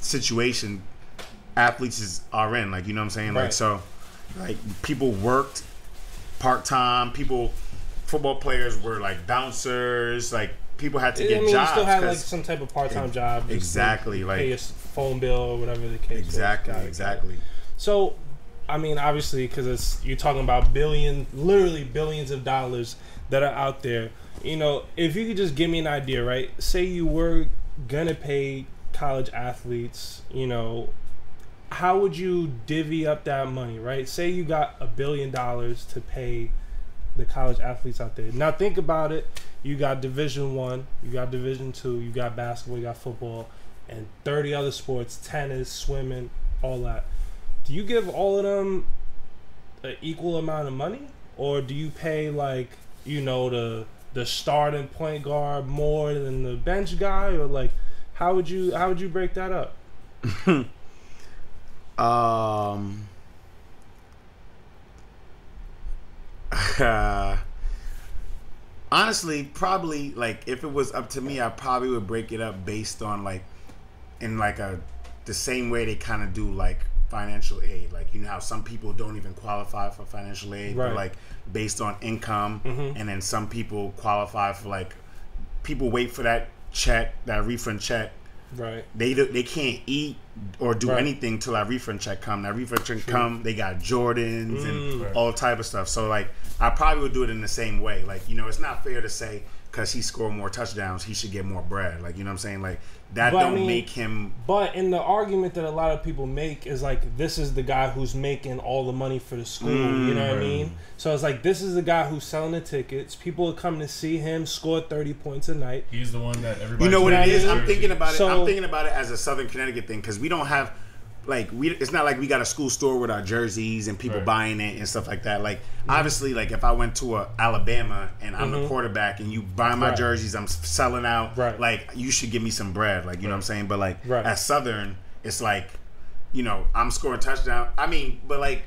situation athletes are in. You know what I'm saying? People worked part-time. Football players were bouncers. People had to get jobs. You still had some type of part-time job. Exactly. Pay your phone bill or whatever the case. Exactly. So, obviously, because you're talking about literally billions of dollars that are out there. If you could just give me an idea, right? Say you were gonna pay college athletes, how would you divvy up that money, right? Say you got $1 billion to pay the college athletes out there. Now think about it. You got Division I, you got Division II, you got basketball, you got football, and 30 other sports, tennis, swimming, all that. Do you give all of them an equal amount of money? Or do you pay the starting point guard more than the bench guy? Or how would you break that up? Honestly, probably if it was up to me, I probably would break it up based on in the same way they kind of do financial aid. How some people don't even qualify for financial aid, but based on income, and then some people qualify for people wait for that refund check. Right. They can't eat or do anything till that refund check come. That refund check come, they got Jordans and all type of stuff. So I probably would do it in the same way. It's not fair to say because he scored more touchdowns, he should get more bread. You know what I'm saying? That make him. But in the argument that a lot of people make is this is the guy who's making all the money for the school. You know what I mean? So it's this is the guy who's selling the tickets. People are coming to see him score 30 points a night. He's the one that everybody. You know what it is? I'm thinking about it. I'm thinking about it as a Southern Connecticut thing because we don't have. It's not we got a school store with our jerseys and people buying it and stuff like that. Obviously, if I went to Alabama and I'm the quarterback and you buy my jerseys, I'm selling out. You should give me some bread. You know what I'm saying? But at Southern, it's I'm scoring touchdown. But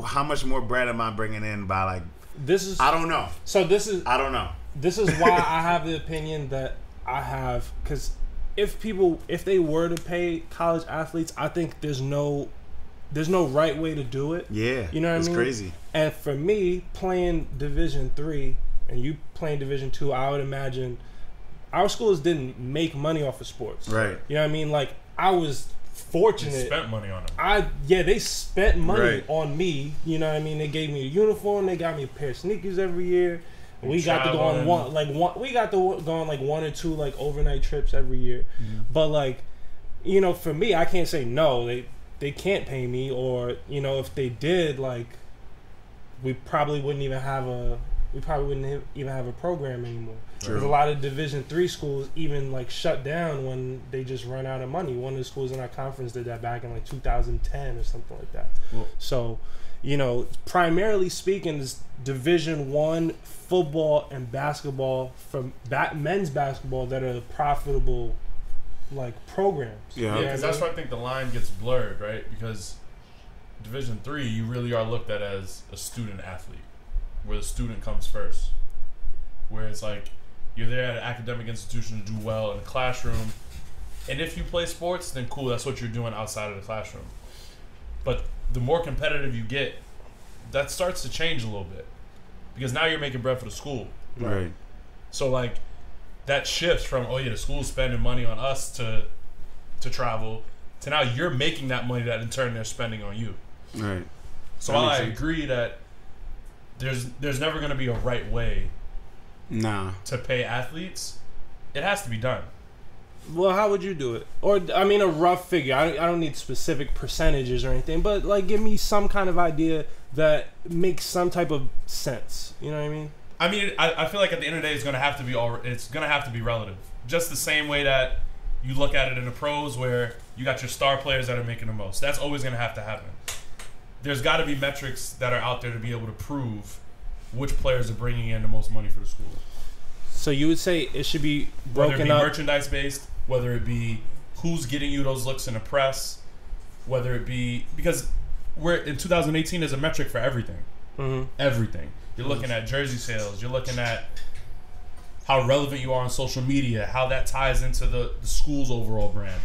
how much more bread am I bringing in by this is? I don't know. So this is. I don't know. This is why I have the opinion that I have because. If they were to pay college athletes, I think there's no right way to do it. Yeah, you know what I mean? It's crazy. And for me, playing Division III and you playing Division II, I would imagine our schools didn't make money off of sports. Right. You know what I mean? I was fortunate. They spent money on them. They spent money on me. You know what I mean? They gave me a uniform. They got me a pair of sneakers every year. We got to go on one or two overnight trips every year. But for me, I can't say no. They can't pay me, or if they did, we probably wouldn't even have a program anymore. There's a lot of Division III schools even like shut down when they just run out of money. One of the schools in our conference did that back in like 2010 or something like that. Cool. So, you know, primarily speaking, is Division I football and basketball from men's basketball that are profitable like programs. Yeah, because that's why I think the line gets blurred, right? Because Division III, you really are looked at as a student athlete, where the student comes first. Where it's like you're there at an academic institution to do well in the classroom, and if you play sports, then cool, that's what you're doing outside of the classroom. But the more competitive you get, that starts to change a little bit, because now you're making bread for the school. Right. So like that shifts from, oh yeah, the school's spending money on us to travel, to now you're making that money that in turn they're spending on you. Right. So while I agree that there's never going to be a right way to pay athletes, it has to be done. Well, how would you do it? Or, I mean, a rough figure. I don't need specific percentages or anything, but, like, give me some kind of idea that makes some type of sense. You know what I mean? I mean, I feel like at the end of the day, it's going to have to be relative. Just the same way that you look at it in the pros, where you got your star players that are making the most. That's always going to happen. There's got to be metrics that are out there to be able to prove which players are bringing in the most money for the school. So you would say it should be broken up, whether it be merchandise based, whether it be who's getting you those looks in the press, whether it be, because we're in 2018 is a metric for everything. Mm-hmm. Everything. You're looking at jersey sales. You're looking at how relevant you are on social media, how that ties into the school's overall brand.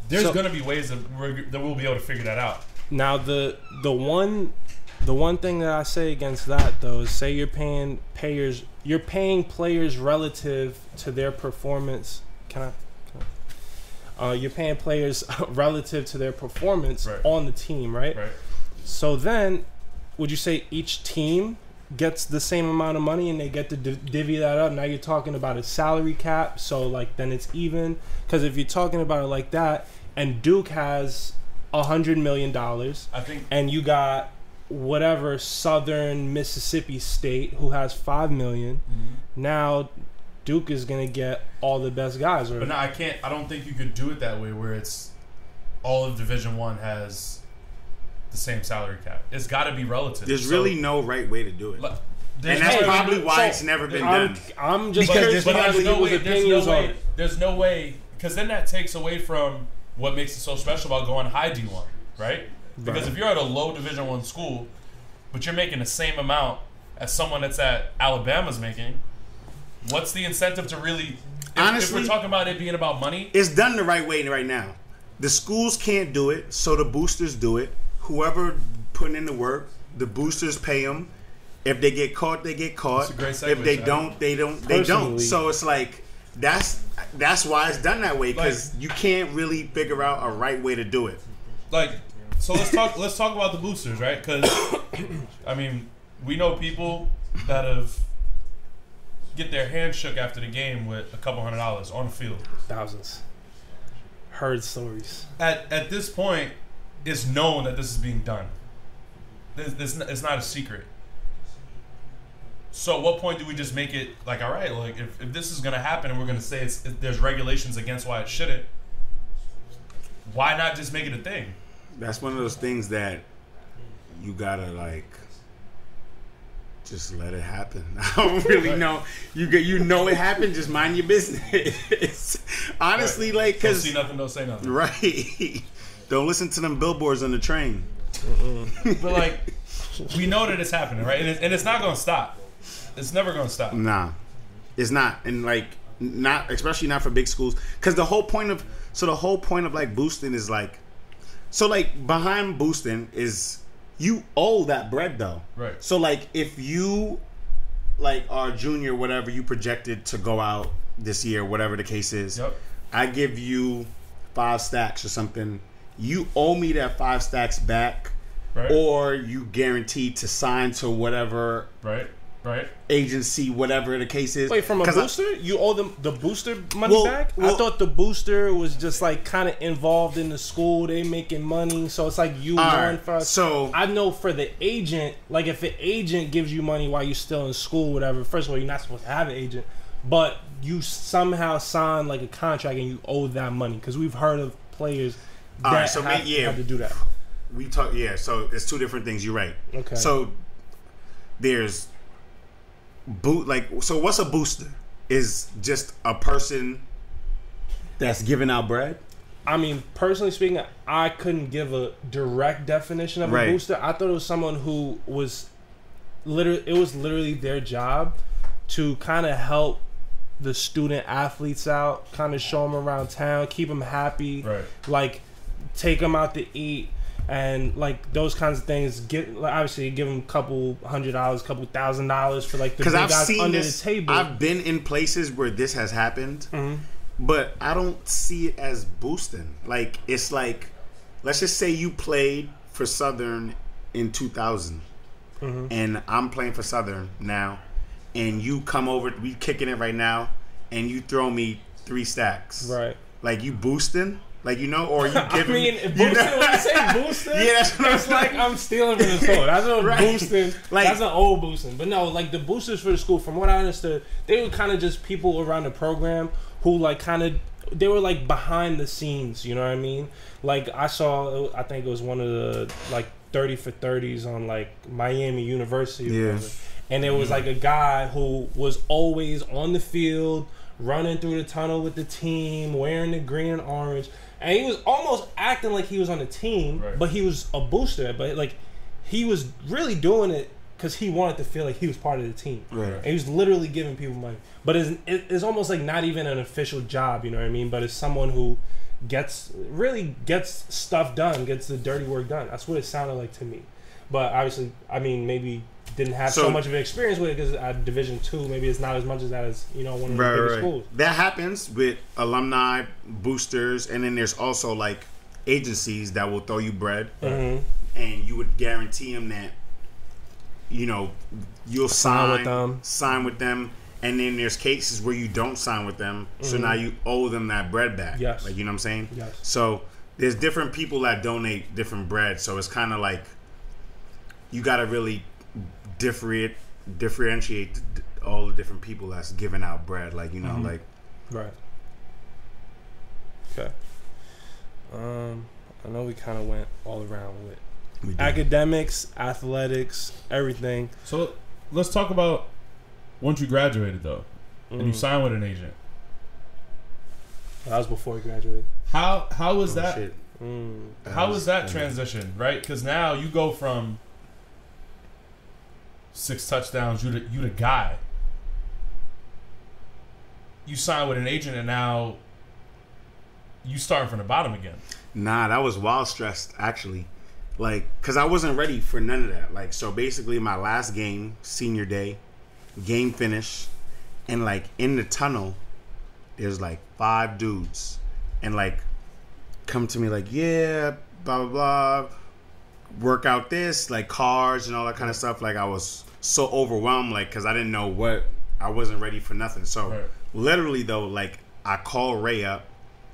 There's going to be ways that we'll be able to figure that out. Now, the one thing that I say against that, though, is say you're paying players relative to their performance. You're paying players relative to their performance on the team, right? Right. So then, would you say each team gets the same amount of money and they get to divvy that up? Now you're talking about a salary cap, so like then it's even. Because if you're talking about it like that, and Duke has $100 million, I think, and you got whatever Southern Mississippi State who has $5 million. Mm-hmm. Now Duke is gonna get all the best guys. But no, I don't think you could do it that way, where it's all of Division I has the same salary cap. It's got to be relative. There's really no right way to do it. And that's probably why it's never been done. I'm just curious there's no way, because then that takes away from what makes it so special about going high D1, right? Because if you're at a low Division I school, but you're making the same amount as someone that's at Alabama's making, what's the incentive to really... Honestly, if we're talking about it being about money... It's done the right way right now. The schools can't do it, so the boosters do it. Whoever putting in the work, the boosters pay them. If they get caught, they get caught. If they don't, they don't. So it's like, that's why it's done that way, because you can't really figure out a right way to do it. Like... So let's talk about the boosters, right? Because I mean, we know people that have get their hands shook after the game with a couple $100 on the field. Thousands. Heard stories. At this point, it's known that this is being done. It's not a secret. So at what point do we just make it like, all right, like if this is going to happen and we're going to say there's regulations against why it shouldn't, why not just make it a thing? That's one of those things that you gotta like just let it happen. I don't really know. You know it happened. Just mind your business. Honestly, like, cause don't see nothing, don't say nothing. Right. Don't listen to them billboards on the train. But like, we know that it's happening, right? And it's not gonna stop. It's never gonna stop. Nah, it's not. And like, not especially not for big schools, because the whole point of like boosting is like. So, like, behind boosting is you owe that bread, though. Right. So, like, if you, like, are a junior, whatever, you projected to go out this year, whatever the case is, I give you 5 stacks or something. You owe me that 5 stacks back, or you guaranteed to sign to whatever Right. agency, whatever the case is. Wait, from a booster? You owe them the booster money back? I thought the booster was just like kind of involved in the school. They making money, so it's like you won for us. So I know for the agent, like if an agent gives you money while you're still in school, whatever. First of all, you're not supposed to have an agent, but you somehow sign like a contract and you owe that money because we've heard of players that have to do that. We talk, so it's two different things. You're right. Okay. So there's so what's a booster? Is just a person that's giving out bread? I mean, personally speaking, I couldn't give a direct definition of a booster. I thought it was someone who was literally their job to kind of help the student athletes out, kind of show them around town, keep them happy, like take them out to eat. And like those kinds of things, obviously give them a couple $100, couple $1,000 for like the big guys under the table. I've been in places where this has happened, but I don't see it as boosting. Like it's like, let's just say you played for Southern in 2000, and I'm playing for Southern now, and you come over, we kicking it right now, and you throw me 3 stacks, right? Like you boosting. Like, you know, or you give I mean, boosting, when you say boosting, it's like I'm stealing from the store. That's what boosting, like, that's an old boosting. But no, like the boosters for the school, from what I understood, they were kind of just people around the program who like they were like behind the scenes, you know what I mean? Like I think it was one of the like 30 for 30s on like Miami University. And there was like a guy who was always on the field, running through the tunnel with the team, wearing the green and orange. And he was almost acting like he was on the team, but he was a booster. But like, he was really doing it because he wanted to feel like he was part of the team. And he was literally giving people money. But it's almost like not even an official job, you know what I mean? But it's someone who gets stuff done, gets the dirty work done. That's what it sounded like to me. But obviously, I mean, maybe didn't have so much of an experience with it because at Division II, maybe it's not as much as that as, you know, one of the bigger schools. That happens with alumni, boosters, and then there's also like agencies that will throw you bread, and you would guarantee them that, you know, you'll sign with them, and then there's cases where you don't sign with them, so now you owe them that bread back. Like, you know what I'm saying? So there's different people that donate different bread, so it's kind of like you got to really differentiate all the different people that's giving out bread, like, you know, like Okay. I know we kind of went all around with academics, athletics, everything. So let's talk about once you graduated though, and you signed with an agent. That was before you graduated. How was that? How was that transition? Right, because now you go from 6 touchdowns, you the guy. You sign with an agent, and now you starting from the bottom again. Nah, that was wild stressed, actually. Like, because I wasn't ready for none of that. Like, so basically my last game, senior day, game finished, and like in the tunnel, there's like 5 dudes, and like come to me like, yeah, blah, blah, blah, work out this, like cars and all that kind of stuff. Like I was so overwhelmed, like, because I didn't know what, I wasn't ready for nothing. So literally though, like I call Ray up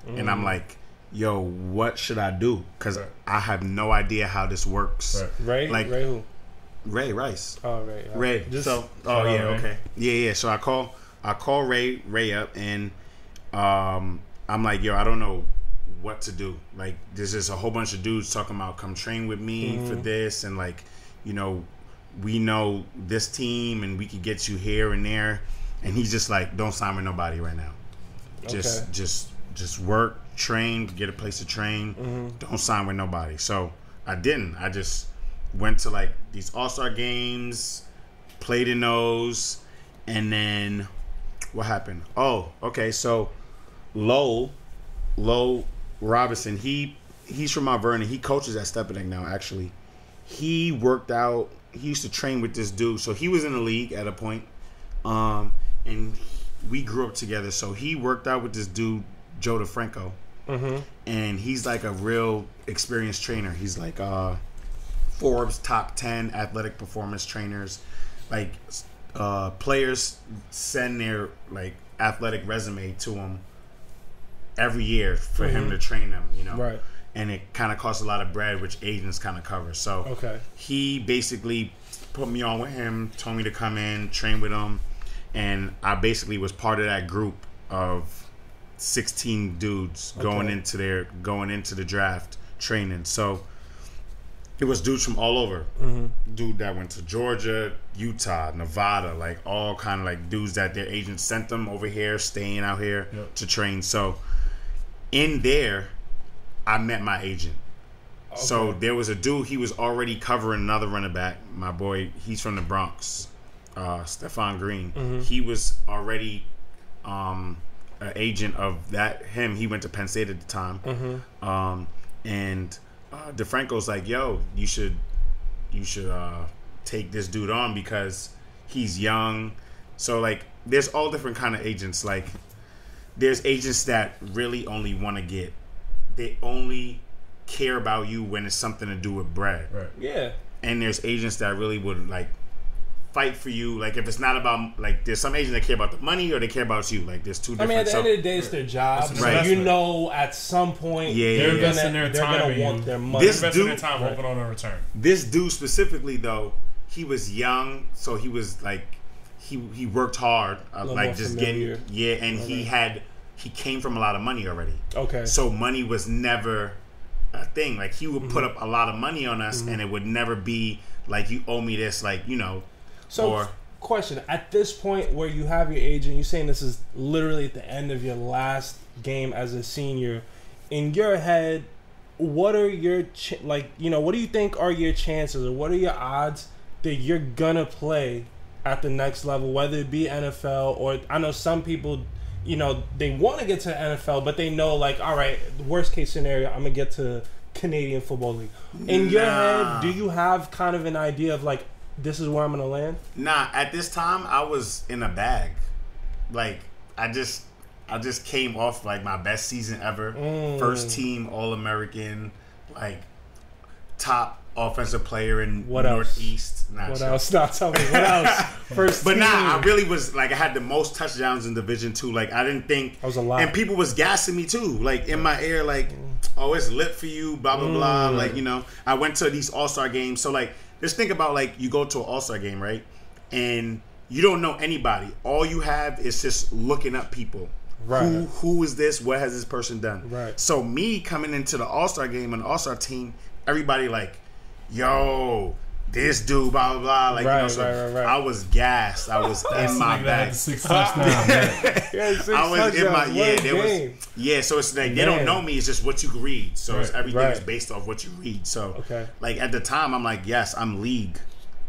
and I'm like, yo, what should I do? Because I have no idea how this works. Ray? Like, Ray who? Ray Rice. Oh, Ray. Ray. Okay. Yeah. So I call Ray up, and I'm like, yo, I don't know what to do. Like, there's just a whole bunch of dudes talking about come train with me for this, and like, you know, we know this team and we could get you here and there. And he's just like, don't sign with nobody right now. Just work, train, get a place to train. Don't sign with nobody. So I didn't. I just went to like these all-star games, played in those, and then what happened? Oh, okay. So Lowell Robinson, he's from Mount Vernon. He coaches at Steppenegg now, actually. He worked out. He used to train with this dude. So he was in the league at a point. And we grew up together. So he worked out with this dude, Joe DeFranco. And he's like a real experienced trainer. He's like Forbes top 10 athletic performance trainers. Like, players send their like athletic resume to him every year for him to train them, you know. Right. And it kind of costs a lot of bread, which agents kind of cover. So he basically put me on with him, told me to come in, train with him, and I basically was part of that group of 16 dudes going into the draft training. So it was dudes from all over. Dude that went to Georgia, Utah, Nevada, like all kind of like dudes that their agents sent them over here, staying out here to train. So in there, I met my agent. So there was a dude, he was already covering another running back. My boy, he's from the Bronx, Stephon Green. He was already an agent of him. He went to Penn State at the time. And DeFranco's like, yo, you should take this dude on because he's young. So like there's all different kind of agents. Like there's agents that really only want to they only care about you when it's something to do with bread. Right. Yeah. And there's agents that really would like fight for you. Like if it's not about like there's some agents that care about the money or they care about you. Like there's two different. I mean, at the end of the day, it's their job. Right. So you know, at some point, they're investing their time. They're gonna want their money. This investing dude, their time hoping on a return. This dude specifically, though, he was young, so he was like he worked hard, like just familiar. getting and he came from a lot of money already. Okay. So money was never a thing. Like he would put up a lot of money on us, and it would never be like you owe me this, like you know. So, question: at this point where you have your agent, you're saying this is literally at the end of your last game as a senior. In your head, what are your what do you think are your chances, or what are your odds that you're gonna play at the next level, whether it be NFL or I know some people, you know, they want to get to the NFL, but they know like, all right, worst case scenario, I'm gonna get to Canadian Football League. In your head, do you have kind of an idea of like, this is where I'm gonna land? Nah, at this time I was in a bag. Like I just came off like my best season ever. First team All-American, like top offensive player in Northeast. What else? Not tell me what else. First but team. I really was like I had the most touchdowns in Division II. Like I didn't think that was a lot. And people was gassing me too. Like in my ear, like, oh, it's lit for you, blah blah blah. Like, you know, I went to these All-Star games. So like just think about like you go to an All-Star game, right? And you don't know anybody. All you have is just looking up people. Right. Who is this? What has this person done? Right. So me coming into the All-Star game and the All-Star team, everybody like, yo, this dude, blah blah blah. Like, you know, so right. I was gassed. I was in my bag. 6 touchdowns. I was in my so it's like they don't know me. It's just what you can read. So it's everything is based off what you read. So like at the time, I'm like, yes, I'm league.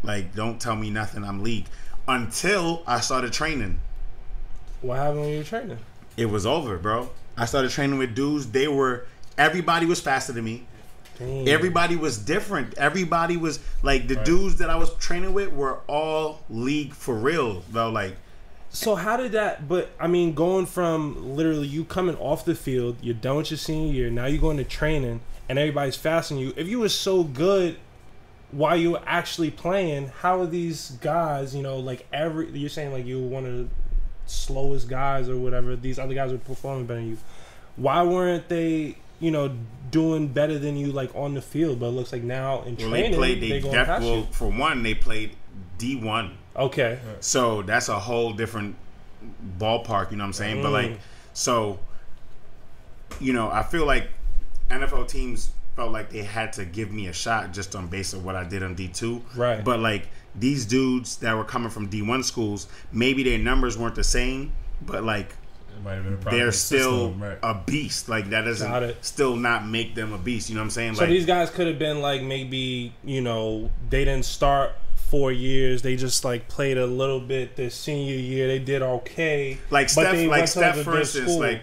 Like, don't tell me nothing. I'm league until I started training. What happened when you were training? It was over, bro. I started training with dudes. Everybody was faster than me. Dang. Everybody was different. Everybody was like the dudes that I was training with were all league for real, though. Like, so how did that? But I mean, going from literally you coming off the field, you're done with your senior year. Now you're going to training, and everybody's faster than you. If you were so good while you were actually playing, how are these guys? You know, like you're saying like you were one of the slowest guys or whatever. These other guys were performing better than you. Why weren't they, you know, doing better than you like on the field? But it looks like now in training they going past you. For one, they played D1. Okay. So that's a whole different ballpark, you know what I'm saying? But like, so, you know, I feel like NFL teams felt like they had to give me a shot just on base of what I did on D2. Right. But like these dudes that were coming from D1 schools, maybe their numbers weren't the same, but like they're still a beast. Like that doesn't still not make them a beast. You know what I'm saying? So like, these guys could have been like maybe, you know, they didn't start 4 years. They just like played a little bit their senior year. They did okay. Like Steph, for instance, like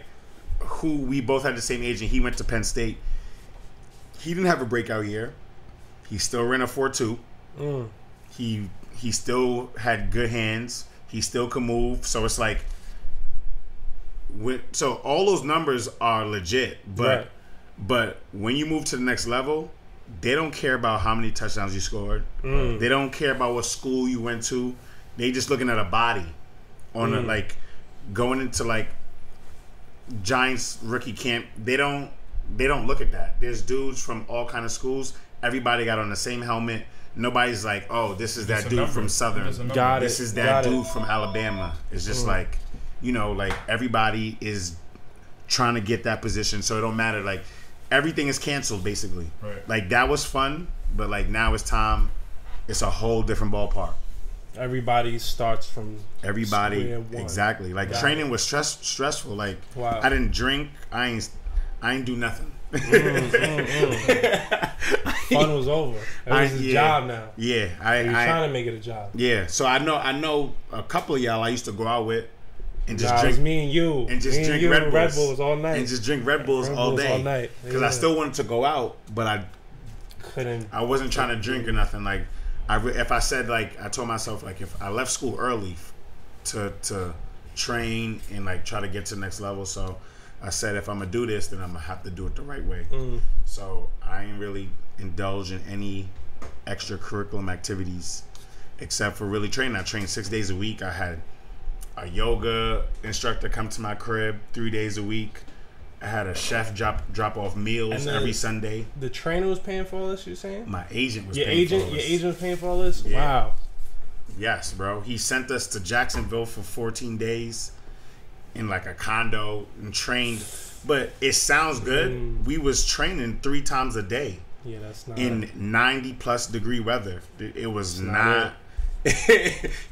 who we both had the same agent. He went to Penn State. He didn't have a breakout year. He still ran a 4.2. He still had good hands. He still could move. So it's like, so all those numbers are legit. But when you move to the next level, they don't care about how many touchdowns you scored. They don't care about what school you went to. they just looking at a body on a, like going into like Giants rookie camp. They don't look at that. There's dudes from all kind of schools. Everybody got on the same helmet. Nobody's like, oh, this is that dude from Southern. This is that dude from Alabama. It's just like, you know, like everybody is trying to get that position, so it don't matter. Like everything is canceled basically. Right. Like that was fun, but like now it's time. It's a whole different ballpark. Everybody starts from everybody exactly. Like training was stressful. Like I didn't drink. I ain't do nothing. Fun was over. It was a job now. Yeah, you're trying to make it a job. Yeah, so I know a couple of y'all I used to go out with and just drink. It was me and you and just drink Red Bulls all night and just drink Red Bulls all day because I still wanted to go out, but I couldn't. I wasn't trying to drink or nothing. Like if I said like I told myself like if I left school early to train and like try to get to the next level, so I said if I'm gonna do this, then I'm gonna have to do it the right way. So I ain't really indulge in any extracurricular activities except for really training. I trained 6 days a week. I had a yoga instructor come to my crib 3 days a week. I had a chef drop off meals every Sunday. The trainer was paying for all this, you're saying? My agent was paying for all this. Your agent was paying for all this? Yeah. Wow. Yes, bro. He sent us to Jacksonville for 14 days in like a condo and trained. But it sounds good. We was training 3 times a day. Yeah, that's not in 90 plus degree weather. It was not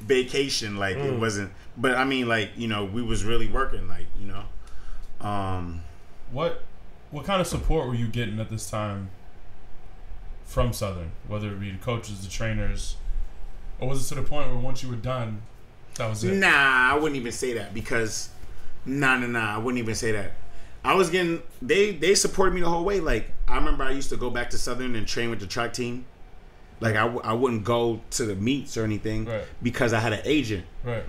vacation. Like it wasn't. But I mean, like, you know, we was really working. Like, you know. What kind of support were you getting at this time from Southern? Whether it be the coaches, the trainers, or was it to the point where once you were done, that was it? Nah, I wouldn't even say that because nah. I wouldn't even say that. I was getting they supported me the whole way. Like I remember I used to go back to Southern and train with the track team. Like I wouldn't go to the meets or anything because I had an agent. Right.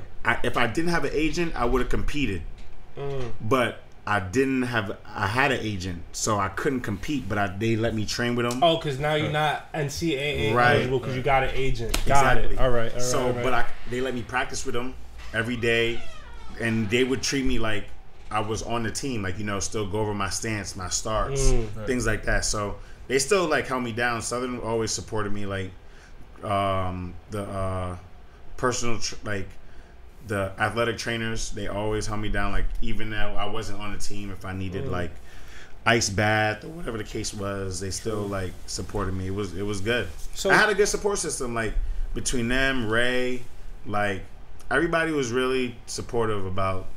If I didn't have an agent, I would have competed. But I didn't have. I had an agent, so I couldn't compete. But they let me train with them. Oh, because now you're not NCAA eligible because you got an agent. Exactly. Got it. All right. But they let me practice with them every day, and they would treat me like I was on the team. Like, you know, still go over my stance, my starts, things like that. So they still like held me down. Southern always supported me. Like the personal the athletic trainers, they always held me down. Like even though I wasn't on the team, if I needed like ice bath or whatever the case was, they still like supported me. It was good. So I had a good support system. Like between them, Ray, like everybody was really supportive about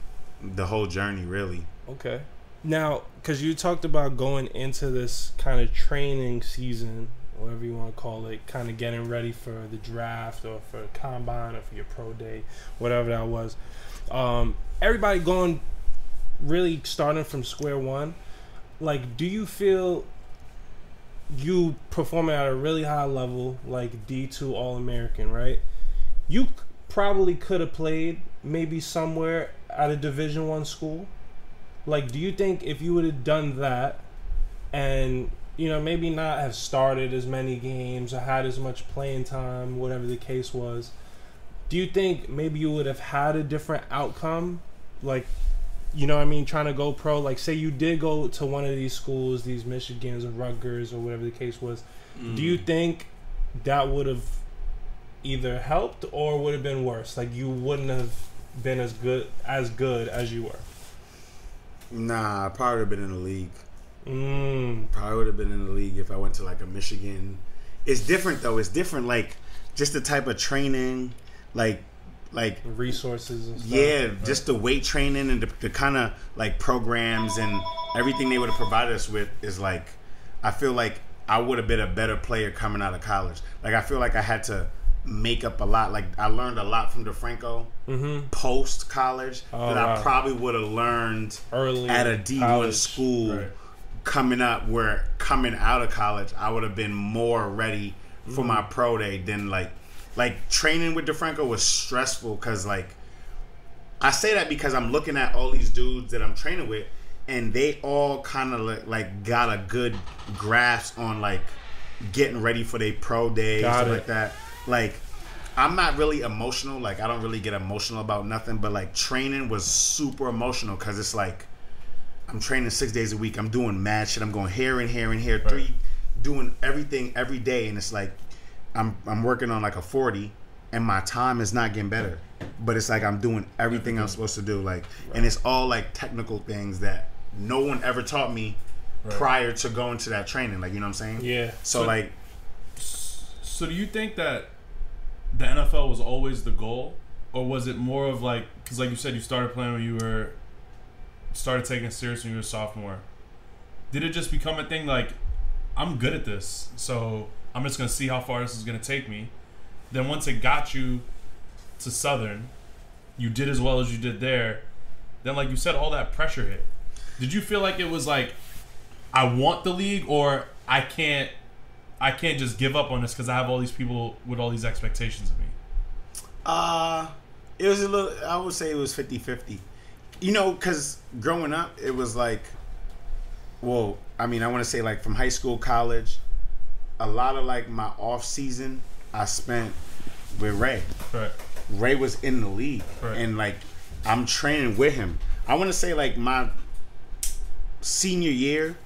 the whole journey. Really. Okay. Now, because you talked about going into this kind of training season, whatever you want to call it, kind of getting ready for the draft or for the combine or for your pro day, whatever that was. Everybody going really starting from square one. Like, do you feel you performing at a really high level, like D2 All-American, right? You probably could have played maybe somewhere at a Division I school. Like, do you think if you would have done that and, you know, maybe not have started as many games or had as much playing time, whatever the case was, do you think maybe you would have had a different outcome? Like, you know what I mean, trying to go pro? Like, say you did go to one of these schools, these Michigans or Rutgers or whatever the case was, do you think that would have either helped or would have been worse? Like, you wouldn't have been as good as you were? Nah, I probably would have been in the league. Probably would have been in the league if I went to like a Michigan. It's different though. It's different, like just the type of training, like resources and stuff. Yeah, right. Just the weight training and the kind of like programs and everything they would have provided us with is like, I feel like I would have been a better player coming out of college. Like I feel like I had to make up a lot. Like I learned a lot from DeFranco post college that I probably would have learned early at a D1 school coming up, where coming out of college I would have been more ready for my pro day than like training with DeFranco was stressful because like I say that because I'm looking at all these dudes that I'm training with and they all kind of like got a good grasp on like getting ready for their pro day, stuff like that. Like I'm not really emotional. Like, I don't really get emotional about nothing. But, like, training was super emotional because it's like I'm training 6 days a week. I'm doing mad shit. I'm going here and here and here. Right. Doing everything every day. And it's like I'm working on, like, a 40, and my time is not getting better. But it's like I'm doing everything I'm supposed to do. Like, and it's all, like, technical things that no one ever taught me prior to going to that training. Like, you know what I'm saying? Yeah. So like... So do you think that the NFL was always the goal, or was it more of like, because like you said, you started playing when you started taking it serious when you were a sophomore. Did it just become a thing like, I'm good at this, so I'm just going to see how far this is going to take me? Then once it got you to Southern, you did as well as you did there. Then like you said, all that pressure hit. Did you feel like it was like, I want the league, or I can't just give up on this because I have all these people with all these expectations of me? It was a little, I would say it was 50-50. You know, because growing up, it was like, well, I mean, I want to say like from high school, college, a lot of like my off season I spent with Ray. Right. Ray was in the league. Right. And like, I'm training with him. I want to say like my senior year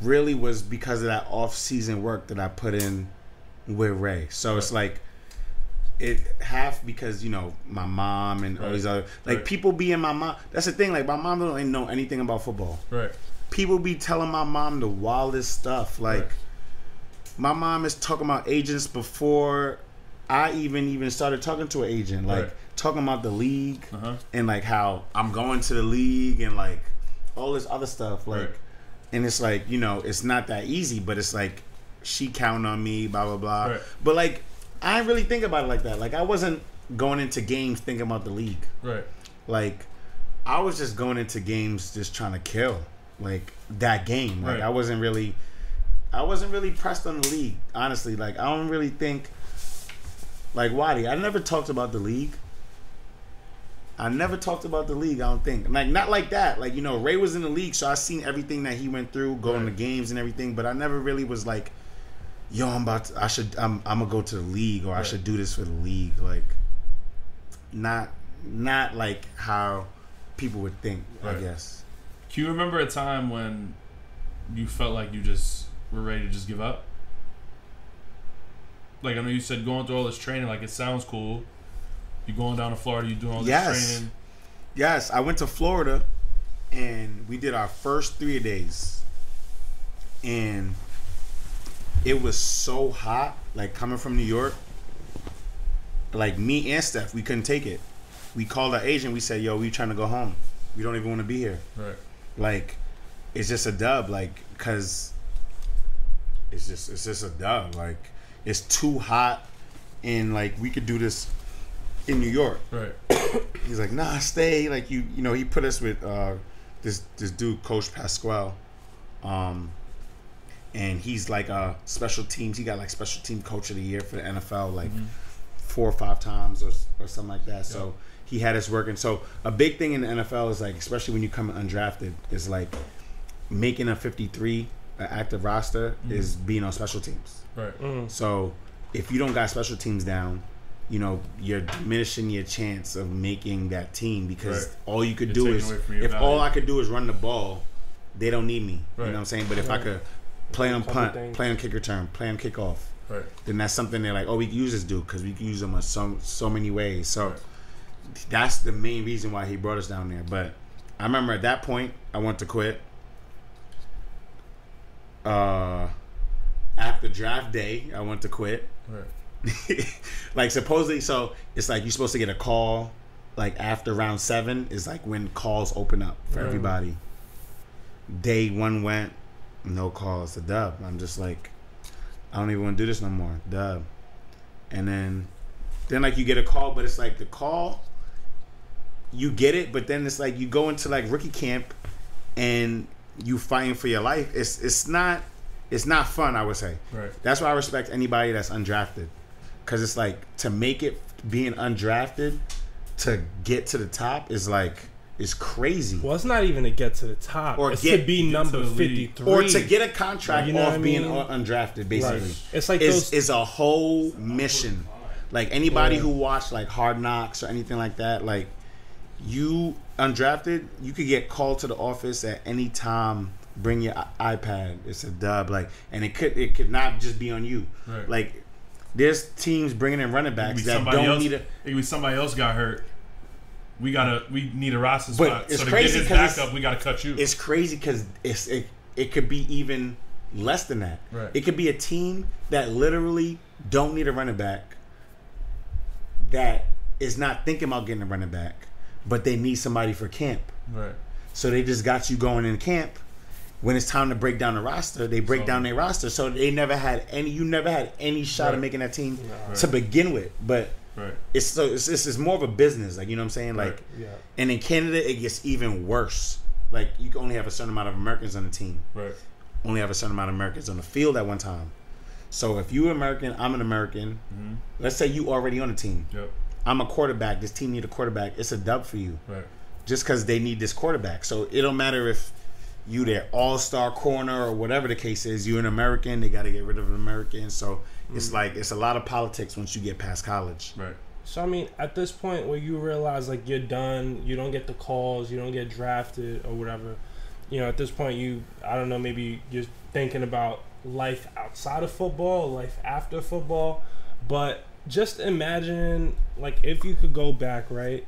really was because of that off-season work that I put in with Ray. So it's like it half because, you know, my mom and all these other like people be in my mom. That's the thing. Like, my mom don't know anything about football. Right. People be telling my mom the wildest stuff. Like, my mom is talking about agents before I even started talking to an agent. Like, talking about the league and like how I'm going to the league and like all this other stuff. Like. And it's like, you know, it's not that easy, but it's like she counting on me, blah, blah, blah. Right. But like, I didn't really think about it like that. Like, I wasn't going into games thinking about the league. Right. Like, I was just going into games just trying to kill, like, that game. Like, I wasn't really pressed on the league, honestly. Like, I don't really think, like, Wadi, I never talked about the league. I don't think. Like, not like that. Like, you know, Ray was in the league, so I seen everything that he went through, going to games and everything, but I never really was like, yo, I'm gonna go to the league, or I should do this for the league. Like, not like how people would think, I guess. Can you remember a time when you felt like you just were ready to just give up? Like, I know you said going through all this training, like, it sounds cool. You're going down to Florida, you're doing all this training. Yes, I went to Florida, and we did our first 3 days. And it was so hot, like, coming from New York. Like, me and Steph, we couldn't take it. We called our agent, we said, yo, we trying to go home. We don't even want to be here. Right. Like, it's just a dub, like, because it's just a dub. Like, it's too hot, and, like, we could do this in New York. Right. He's like, nah, stay. Like, you know, he put us with this dude, Coach Pasquale. And he's like special teams. He got like special team coach of the year for the NFL like 4 or 5 times or something like that. So he had us working. So a big thing in the NFL is like, especially when you come undrafted, is like making a 53 active roster is being on special teams. Right. So if you don't got special teams down, you know, you're diminishing your chance of making that team because all you could do is, if all I could do is run the ball, they don't need me. You know what I'm saying? But if I could play on punt, play on kick return, play on kickoff, then that's something they're like, oh, we can use this dude because we can use him in so many ways. So that's the main reason why he brought us down there. But I remember at that point, I wanted to quit. After draft day, I wanted to quit. Right. Like, supposedly, so it's like you're supposed to get a call like after round 7 is like when calls open up for everybody. Day 1 went, no calls, a dub. I'm just like, I don't even want to do this no more, dub. And then like you get a call, but it's like the call, you get it, but then it's like you go into like rookie camp and you fighting for your life. It's not fun, I would say. Right. That's why I respect anybody that's undrafted. Because it's like, to make it being undrafted to get to the top is like, is crazy. Well, it's not even to get to the top. Or it's to be number 53. Or to get a contract off being undrafted, basically. Right. It's like is a whole mission. Like anybody who watched like Hard Knocks or anything like that, like you undrafted, you could get called to the office at any time. Bring your iPad. It's a dub. Like, and it could not just be on you. Right. Like, there's teams bringing in running backs that don't need a. It could be somebody else got hurt. We need a roster spot. It's so to crazy get his backup, we got to cut you. It's crazy because it could be even less than that. Right. It could be a team that literally don't need a running back, that is not thinking about getting a running back, but they need somebody for camp. Right. So they just got you going in camp. When it's time to break down the roster, they break down their roster. So they never had any. You never had any shot of making that team to begin with. But it's more of a business. Like, you know what I'm saying? Like, and in Canada, it gets even worse. Like, you can only have a certain amount of Americans on the team. Right. Only have a certain amount of Americans on the field at one time. So if you're American, I'm an American. Mm-hmm. Let's say you already on the team. Yep. I'm a quarterback. This team need a quarterback. It's a dub for you. Right. Just because they need this quarterback. So it don't matter if you their all-star corner or whatever the case is. You're an American. They got to get rid of an American. So it's like it's a lot of politics once you get past college. Right. So I mean, at this point where you realize like you're done, you don't get the calls, you don't get drafted or whatever. You know, at this point I don't know, maybe you're thinking about life outside of football, life after football. But just imagine like if you could go back, right?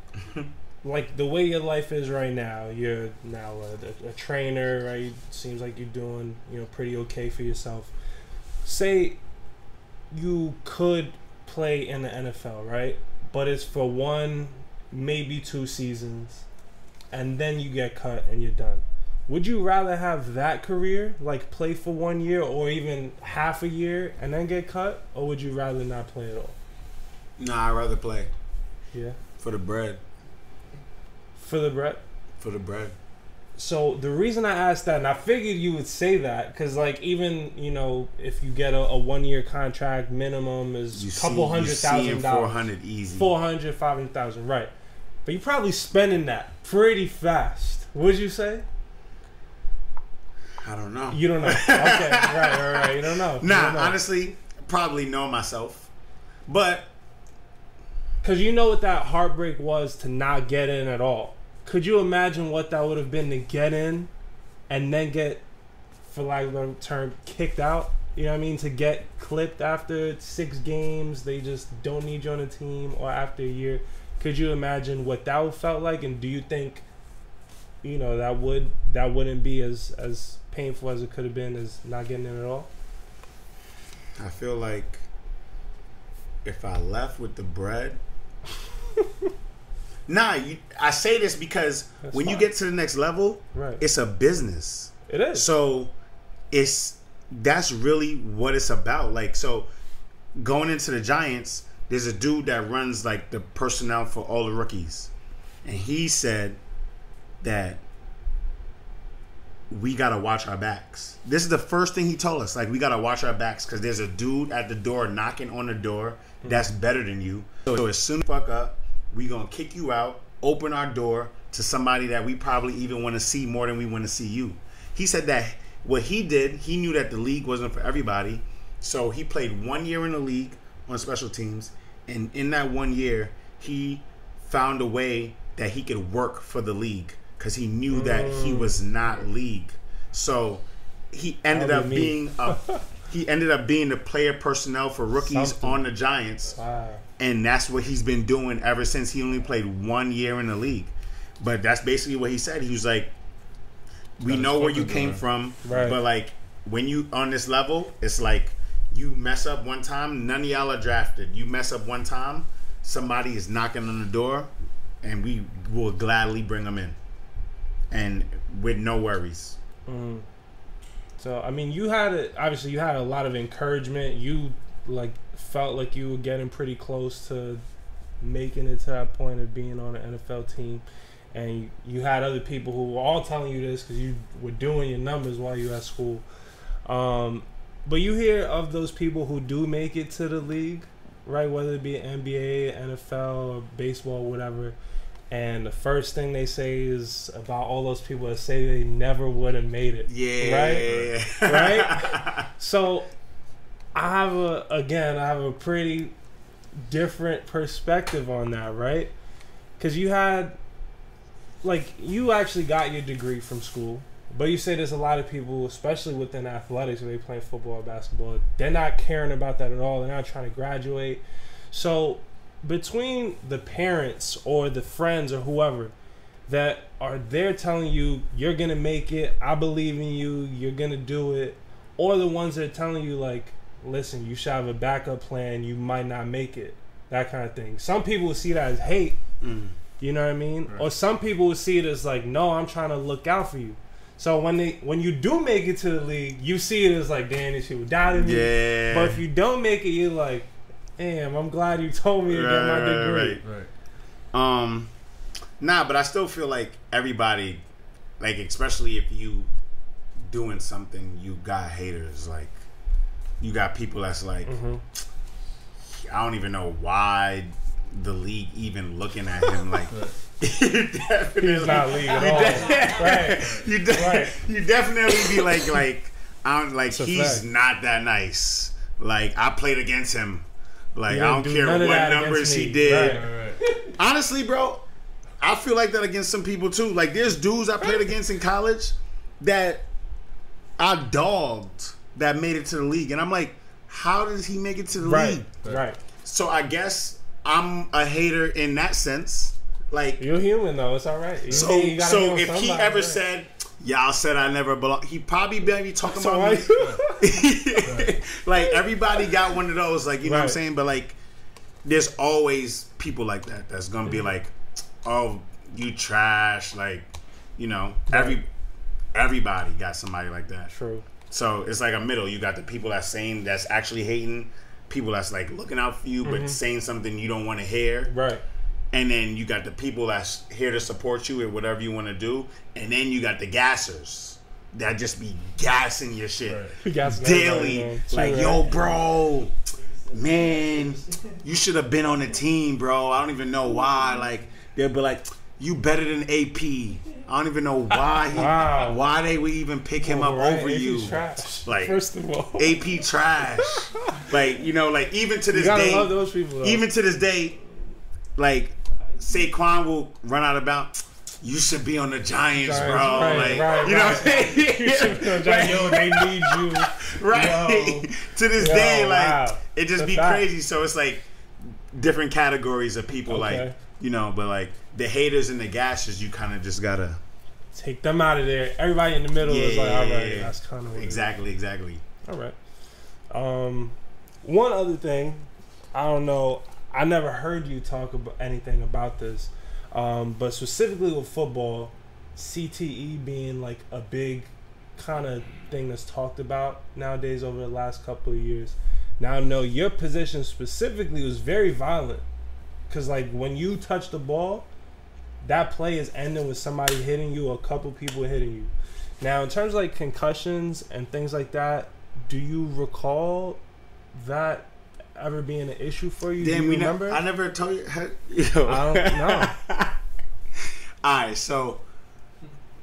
Like the way your life is right now, you're now a trainer, right? Seems like you're doing, pretty okay for yourself. Say you could play in the NFL, right? But it's for 1, maybe 2 seasons, and then you get cut and you're done. Would you rather have that career, like play for 1 year or even half a year and then get cut, or would you rather not play at all? Nah, I'd rather play. Yeah. For the bread. For the bread? For the bread. So the reason I asked that, and I figured you would say that, because like even if you get a 1-year contract, minimum is a couple $100,000. $400 easy. 400, 500,000, right? But you're probably spending that pretty fast. Would you say? I don't know. You don't know. Okay, right. You don't know. Honestly, probably know myself, but because you know what that heartbreak was to not get in at all. Could you imagine what that would have been to get in and then get, for lack of a term, kicked out? You know what I mean? To get clipped after 6 games, they just don't need you on the team, or after a year. Could you imagine what that would felt like? And do you think, that wouldn't be as painful as it could have been as not getting in at all? I feel like if I left with the bread. I say this because when you get to the next level, it's a business. It is. So that's really what it's about. Like, so going into the Giants, there's a dude that runs like the personnel for all the rookies, and he said that we gotta watch our backs. This is the first thing he told us. Like, we gotta watch our backs because there's a dude at the door knocking on the door that's better than you. So as soon as you fuck up, we gonna kick you out, open our door to somebody that we probably even want to see more than we want to see you. He said that what he did, he knew that the league wasn't for everybody, so he played 1 year in the league on special teams, and in that 1 year, he found a way that he could work for the league because he knew that he was not league. So he ended up being the player personnel for rookies on the Giants. Wow. And that's what he's been doing ever since he only played 1 year in the league. But that's basically what he said. He was like, we know where you came from, but like when you on this level, it's like you mess up one time, none of y'all are drafted. You mess up one time, somebody is knocking on the door, and we will gladly bring them in. And with no worries. Mm. So, I mean, you had a lot of encouragement. You felt like you were getting pretty close to making it to that point of being on an NFL team, and you had other people who were all telling you this because you were doing your numbers while you were at school. But you hear of those people who do make it to the league, right? Whether it be NBA, NFL, or baseball, whatever. And the first thing they say is about all those people that say they never would have made it. Yeah. Right? So I have a pretty different perspective on that, right? Because you had, like, you actually got your degree from school, but you say there's a lot of people, especially within athletics, where they playing football or basketball, they're not caring about that at all. They're not trying to graduate. So between the parents or the friends or whoever that are there telling you, you're going to make it, I believe in you, you're going to do it, or the ones that are telling you, like, listen, you should have a backup plan, you might not make it, that kind of thing. Some people will see that as hate, you know what I mean? Right. Or some people will see it as like, no, I'm trying to look out for you. So when you do make it to the league, you see it as like, damn, these people doubted me. Yeah. But if you don't make it, you're like, damn, I'm glad you told me to get my degree. Right. Nah, but I still feel like everybody, like, especially if you doing something, you got haters. Like, you got people that's like, I don't even know why the league even looking at him like. He's not league at all. You definitely be like I'm like, he's not that nice. Like, I played against him. Like, I don't care what numbers he did. Right. Honestly, bro, I feel like that against some people too. Like, there's dudes I played against in college that I dogged that made it to the league, and I'm like, how does he make it to the league? Right. So I guess I'm a hater in that sense. Like, you're human though, it's all right. So if he ever said, y'all said I never belong, he probably be talking about me. Like, everybody got one of those, like, you know what I'm saying? But like, there's always people like that that's gonna be like, oh, you trash, like, you know, everybody got somebody like that. True. So it's like a middle. You got the people that's actually hating, people that's like looking out for you but saying something you don't want to hear. Right. And then you got the people that's here to support you in whatever you want to do. And then you got the gassers that just be gassing your shit daily. Like, yo, bro, man, you should have been on the team, bro. I don't even know why. Like, they'll be like, you better than AP. I don't even know why why they would even pick him up over AP's you. Trash. Like, first of all, AP trash. Like, you know, like, even to this you gotta day, love those people, though. Even to this day, like, Saquon will run out of bounds. You should be on the Giants, bro. You know what I'm saying? You should be on the Giants. Yo, they need you. Right. To this day, like, it just be crazy. So it's like different categories of people, like, you know, but like the haters and the gassers, you kind of just gotta take them out of there. Everybody in the middle is like, all right, that's kind of exactly. All right. One other thing, I don't know, I never heard you talk about anything about this, but specifically with football, CTE being like a big kind of thing that's talked about nowadays over the last couple of years. Now, I know your position specifically was very violent, because like when you touch the ball, that play is ending with somebody hitting you or a couple people hitting you. Now, in terms of like concussions and things like that, do you recall that ever being an issue for you? Damn, do you remember? I never told you. I don't know. All right, so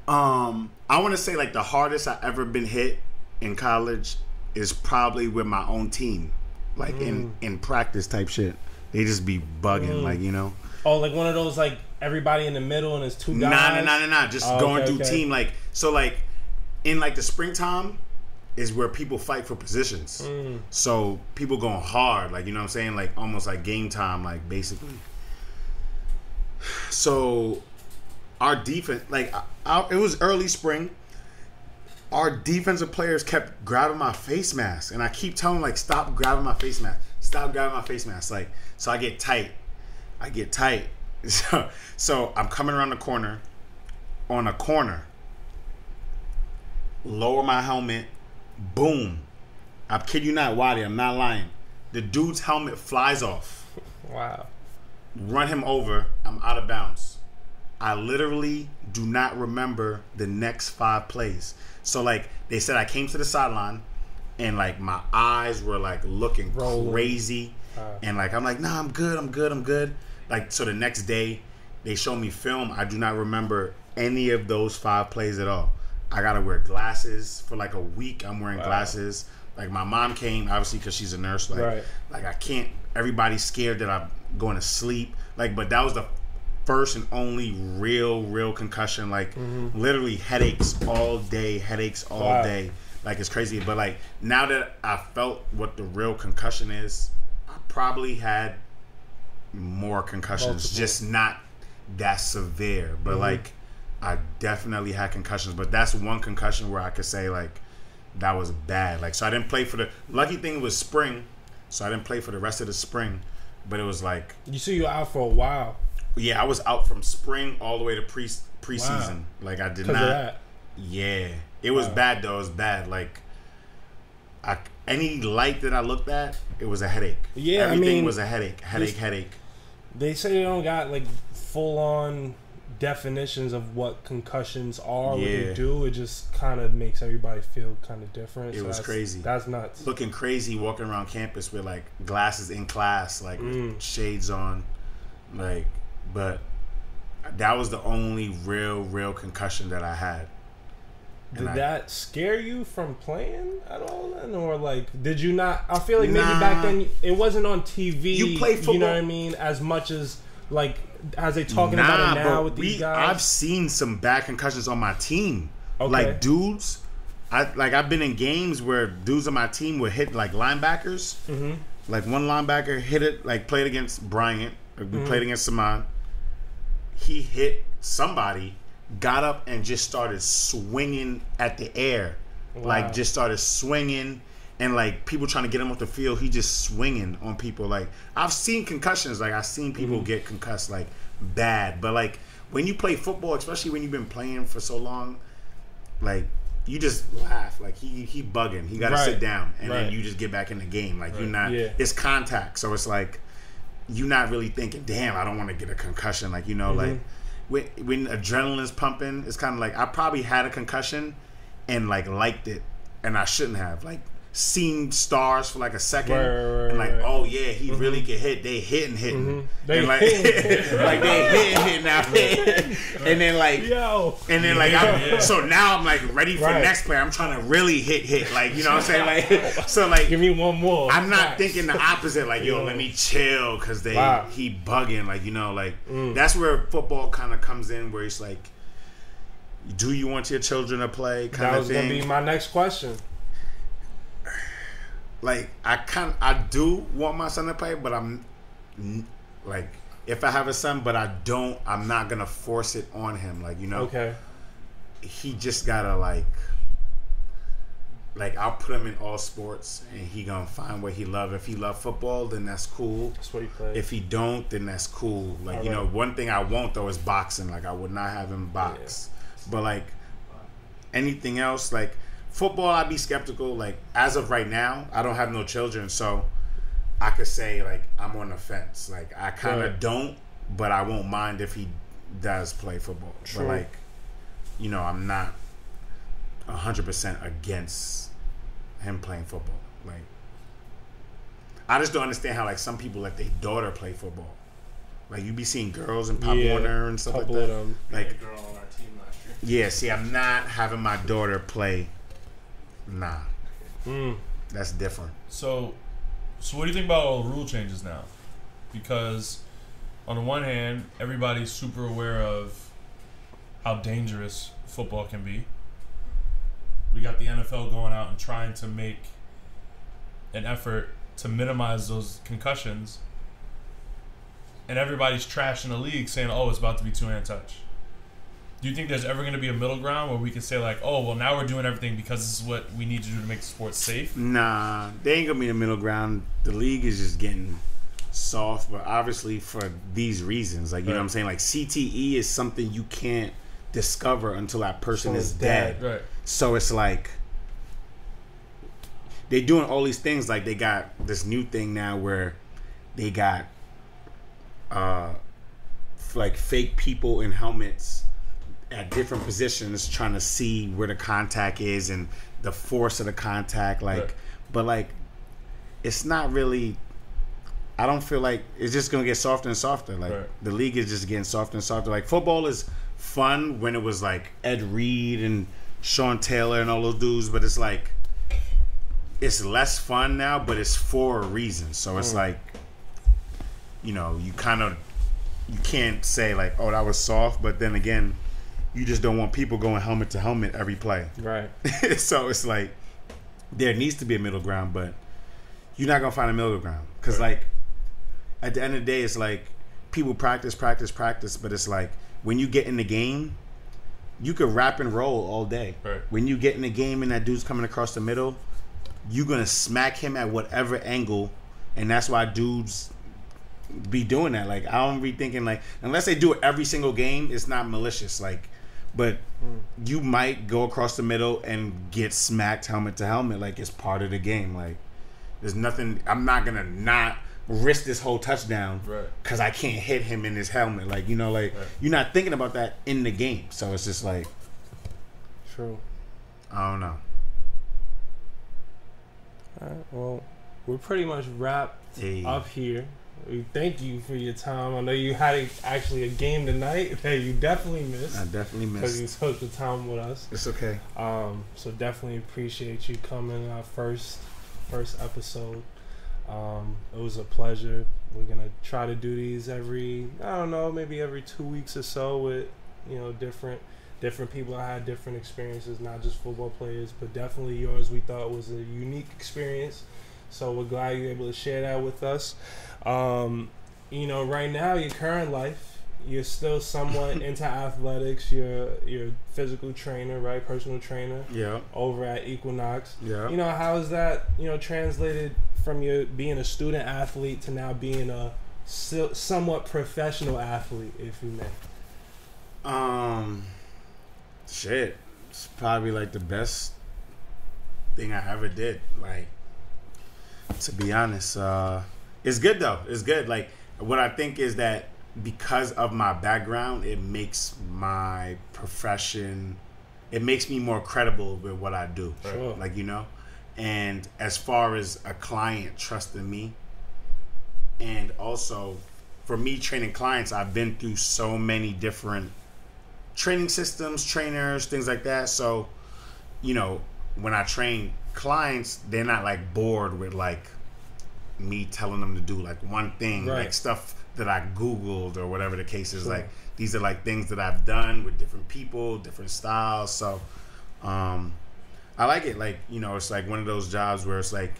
I want to say like the hardest I ever been hit in college is probably with my own team, like in practice type shit. They just be bugging, like, you know. Oh, like one of those, like, everybody in the middle and it's two guys? Nah. Just going through team. Like, so, like, in, like, the springtime is where people fight for positions. So, people going hard, like, you know what I'm saying? Like, almost like game time, like, basically. So, our defense, like, it was early spring. Our defensive players kept grabbing my face mask. And I keep telling them, like, stop grabbing my face mask. Stop grabbing my face mask. Like, so I get tight. So I'm coming around the corner. On a corner. Lower my helmet. Boom. I kid you not, Wadi. I'm not lying. The dude's helmet flies off. Wow. Run him over. I'm out of bounds. I literally do not remember the next 5 plays. So, like, they said I came to the sideline and, like, my eyes were, like, looking crazy. And, like, I'm like, nah, I'm good. Like, so the next day, they show me film. I do not remember any of those 5 plays at all. I got to wear glasses for, like, a week. I'm wearing glasses. Like my mom came obviously because she's a nurse. Like I can't. Everybody's scared that I'm going to sleep. Like, but that was the first and only real concussion. Like literally headaches all day, day. Like it's crazy. But like now that I felt what the real concussion is, I probably had more concussions, just not that severe. But like I definitely had concussions. But that's one concussion where I could say like that was bad. Like so I didn't play for the lucky thing was spring, so I didn't play for the rest of the spring. But it was like you were out for a while. Yeah, I was out from spring all the way to preseason. Wow. Like I did not. Of that. Yeah, it was bad though. It was bad. Like any light that I looked at, it was a headache. Yeah, everything was a headache. They say they don't got like full on definitions of what concussions are, what they do. It just kind of makes everybody feel kind of different. It was crazy. That's nuts. Looking crazy walking around campus with like glasses in class, like with shades on, like. But that was the only real concussion that I had. Did that scare you from playing at all then? Or like, did you not? I feel like maybe back then it wasn't on TV. You play football. You know what I mean? As much as like, as they talking about it now with these guys. I've seen some bad concussions on my team. Okay. Like dudes. I've been in games where dudes on my team would hit like linebackers. Like one linebacker hit it, like played against Bryant. We played against Saman. He hit somebody, got up and just started swinging at the air. Wow. Like just started swinging and like people trying to get him off the field. He just swinging on people. Like I've seen concussions. Like I've seen people get concussed like bad. But like when you play football, especially when you've been playing for so long, like you just laugh. Like he bugging. He got to sit down and then you just get back in the game. Like you're not. Yeah. It's contact. So it's like. You're not really thinking, damn, I don't want to get a concussion. Like, you know, like when adrenaline's pumping, it's kind of like I probably had a concussion and like liked it and I shouldn't have. Like seen stars for like a second and like, oh yeah, he really get hit. They hitting. They and like, like they hitting now. And then like, so now I'm like ready for next play. I'm trying to really hit. Like, you know what I'm saying? Like, so like, give me one more. I'm not thinking the opposite. Like, yo, let me chill because he bugging. Like, you know, like that's where football kind of comes in, where it's like, do you want your children to play? Kind of thing. That was gonna be my next question. Like I do want my son to play, but I'm like if I have a son, but I'm not gonna force it on him. Like, you know, okay. He just gotta like I'll put him in all sports and he gonna find what he love. If he love football, then that's cool. That's what he plays. If he don't, then that's cool. Like, you know, one thing I won't though is boxing. Like I would not have him box. Yeah. But like anything else, like football, I'd be skeptical. Like as of right now, I don't have no children, so I could say like I'm on the fence. Like I kind of don't, but I won't mind if he does play football. True. But like, you know, I'm not 100% against him playing football. Like I just don't understand how like some people let their daughter play football. Like you be seeing girls in Pop Warner and stuff like that. Like a girl on our team last year. Yeah, see, I'm not having my daughter play. Nah. That's different. So what do you think about all the rule changes now? Because on the one hand, everybody's super aware of how dangerous football can be. We got the NFL going out and trying to make an effort to minimize those concussions. And everybody's trashing the league saying, oh, it's about to be two-hand touch. Do you think there's ever going to be a middle ground where we can say like, oh, well, now we're doing everything because this is what we need to do to make the sport safe? Nah, there ain't going to be a middle ground. The league is just getting soft, but obviously for these reasons. Like, you know what I'm saying? Like, CTE is something you can't discover until that person is dead. Right. So it's like they're doing all these things. Like they got this new thing now where they got like fake people in helmets at different positions trying to see where the contact is and the force of the contact. Like, but like it's not really. I don't feel like it's just gonna get softer and softer. Like the league is just getting softer and softer. Like football is fun when it was like Ed Reed and Sean Taylor and all those dudes, but it's it's less fun now, but it's for a reason. So it's like, you know, you can't say like, oh, that was soft, but then again, you just don't want people going helmet to helmet every play. Right. So it's like there needs to be a middle ground, but you're not gonna find a middle ground because like at the end of the day, it's like people practice, but it's like when you get in the game, you could rap and roll all day. Right. When you get in the game and that dude's coming across the middle, you're gonna smack him at whatever angle, and that's why dudes be doing that. Like I don't be thinking like unless they do it every single game, it's not malicious. Like, but you might go across the middle and get smacked helmet to helmet. Like it's part of the game. Like there's nothing. I'm not gonna not risk this whole touchdown because I can't hit him in his helmet. Like you know, like you're not thinking about that in the game. So it's just like, true. I don't know. All right, well, we're pretty much wrapped up here. We thank you for your time. I know you had actually a game tonight that you definitely missed. I definitely missed. Because you took the time with us. It's okay. So definitely appreciate you coming our first episode. It was a pleasure. We're gonna try to do these maybe every 2 weeks or so with, you know, different people that had different experiences, not just football players, but definitely yours we thought was a unique experience. So we're glad you're able to share that with us. You know, right now, your current life, you're still somewhat into athletics. You're a physical trainer, right? Personal trainer. Yeah. Over at Equinox. Yeah. You know, how is that, you know, translated from your being a student athlete to now being a somewhat professional athlete, if you may? Shit. It's probably like the best thing I ever did. Like, to be honest, it's good though. It's good. Like, what I think is that because of my background, it makes my profession, it makes me more credible with what I do. Sure. Like, you know? And as far as a client trusting me, and also for me training clients, I've been through so many different training systems, trainers, things like that. So, you know, when I train clients, they're not like bored with like me telling them to do like one thing, like stuff that I Googled or whatever the case is. Sure. Like these are like things that I've done with different people, different styles. So I like it. Like, you know, it's like one of those jobs where it's like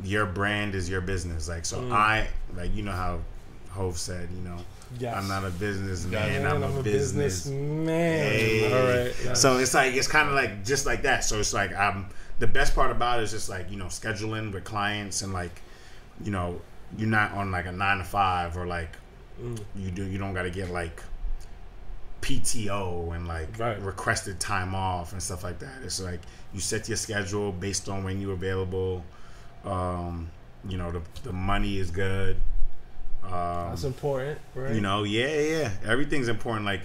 your brand is your business. Like, so I, like, you know how Hove said, you know, yes. I'm not a businessman, I'm a businessman. Hey. All right. Yes. So it's like, it's kind of like just like that. So it's like the best part about it is just like, you know, scheduling with clients and like, you know, you're not on like a 9 to 5 or like you don't got to get like PTO and like requested time off and stuff like that. It's like you set your schedule based on when you're available. You know, the money is good. That's important, right? You know, yeah. Everything's important. Like,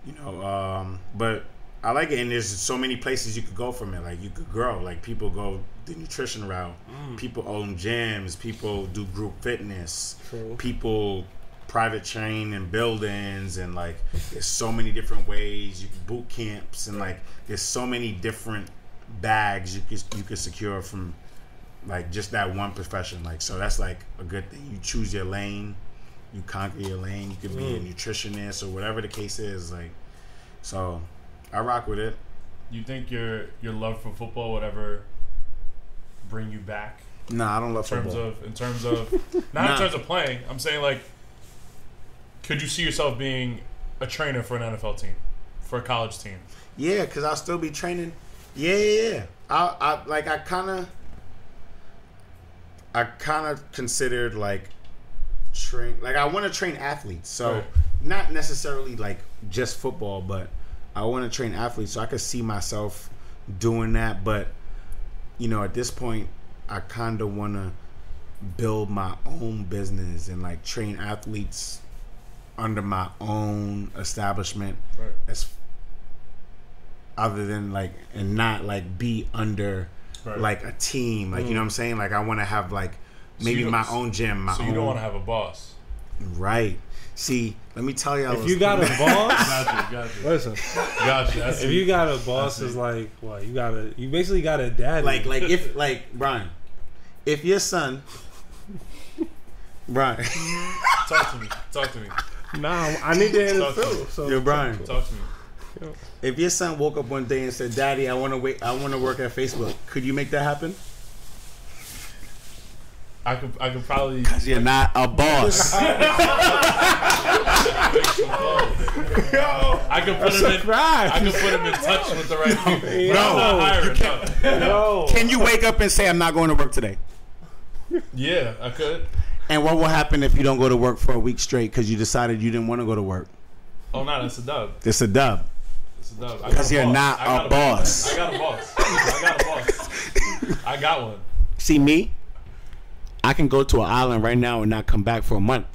you know, but I like it. And there's so many places you could go from it. Like, you could grow. Like, people go the nutrition route. People own gyms. People do group fitness. True. People private train in buildings. And, like, there's so many different ways. You can boot camps. And, like, there's so many different bags you could secure from, like, just that one profession. Like, so that's like a good thing. You choose your lane, you conquer your lane. You could be a nutritionist or whatever the case is. Like, so I rock with it. You think your love for football would ever bring you back? Nah, I don't love football. In terms of not in terms of playing. I'm saying, like, could you see yourself being a trainer for an NFL team, for a college team? Yeah, because I'll still be training. Yeah. I kind of considered like I want to train athletes. So not necessarily like just football, but I want to train athletes. So I could see myself doing that. But, you know, at this point, I kind of want to build my own business and like train athletes under my own establishment. As other than like, and not like be under like a team, like, you know what I'm saying? Like, I want to have like maybe my own gym. You don't want to have a boss. Right. See, let me tell y'all. If you got a boss, Got you. listen. Got you. If you got a boss, is like what you basically got a daddy. Like Brian, if your son, Brian, Talk to me. Nah, I need to hear Talk the to me. truth. So yo, Brian, Talk to me. if your son woke up one day and said, "Daddy, I want to work at Facebook," could you make that happen? I could probably. Because you're not a boss. I could put him in. I could put him in touch with the right people. But I'm not hiring. No. Can you wake up and say, "I'm not going to work today"? Yeah, I could. And what will happen if you don't go to work for a week straight because you decided you didn't want to go to work? Oh no, that's a dub. It's a dub. It's a dub. Because you're not a boss. I got a boss. I got one. See me? I can go to an island right now and not come back for a month.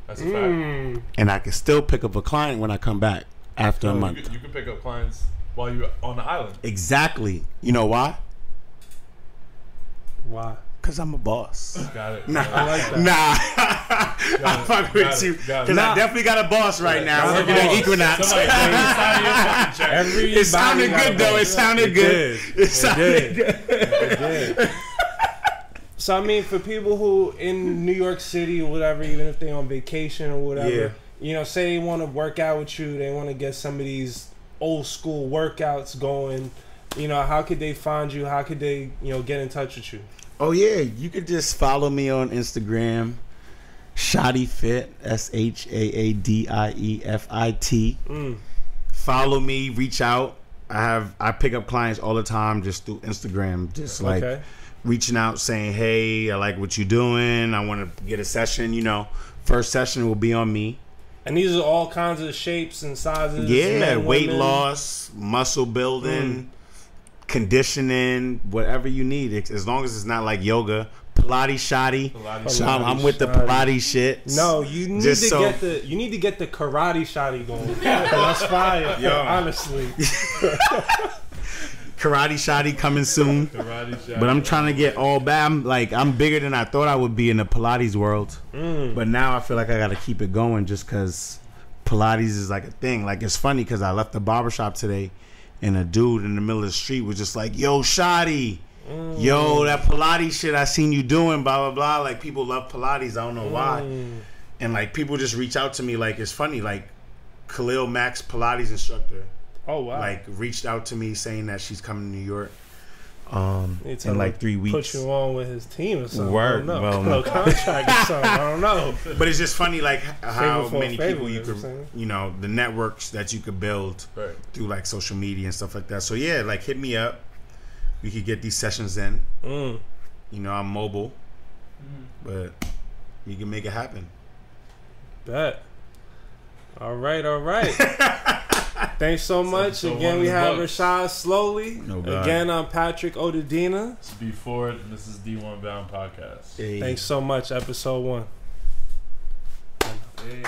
That's a fact. And I can still pick up a client when I come back after a month. You can pick up clients while you're on the island. Exactly. You know why? Why? Because I'm a boss. Got it. Nah, I like that. I'm fucking with you. Because I definitely got a boss right now working at Equinox. It sounded good though. It sounded good. It sounded good. It did. So I mean, for people who in New York City or whatever, even if they're on vacation or whatever, say they want to work out with you, they want to get some of these old school workouts going. How could they find you? How could they, get in touch with you? Oh yeah, you could just follow me on Instagram, Shadi Fit, SHAADIEFIT. Follow me, reach out. I pick up clients all the time just through Instagram, just like reaching out, saying, "Hey, I like what you're doing. I want to get a session." First session will be on me. And these are all kinds of shapes and sizes. Yeah, men, weight women. loss, muscle building. Conditioning, whatever you need, as long as it's not like yoga, Pilates shoddy. So I'm with the Pilates shit. No, you need to get the karate shoddy going. That's fire, honestly. Karate shoddy coming soon. But I'm trying to get all bad. I'm bigger than I thought I would be in the Pilates world. But now I feel like I got to keep it going just because Pilates is like a thing. Like, it's funny because I left the barbershop today. And a dude in the middle of the street was just like, "Yo, Shotty, yo, that Pilates shit I seen you doing, blah, blah, blah." Like, people love Pilates. I don't know why. And, like, people just reach out to me. Like, it's funny. Like, Khalil Mack's Pilates instructor. Oh, wow. Like, reached out to me saying that she's coming to New York in, like, 3 weeks. Put you on with his team or something. Word. I don't know. Well, no contract or something. I don't know. But it's just funny, like, how many people you could, saying? the networks that you could build through, like, social media and stuff like that. So, yeah, like, hit me up. We could get these sessions in. I'm mobile. But we can make it happen. Bet. All right. Thanks so much. Again, we have Rashaad Slowley. Again, I'm Patrick Odedina. This is B Ford, and this is D1 Bound Podcast. Thanks so much. Episode 1. Hey.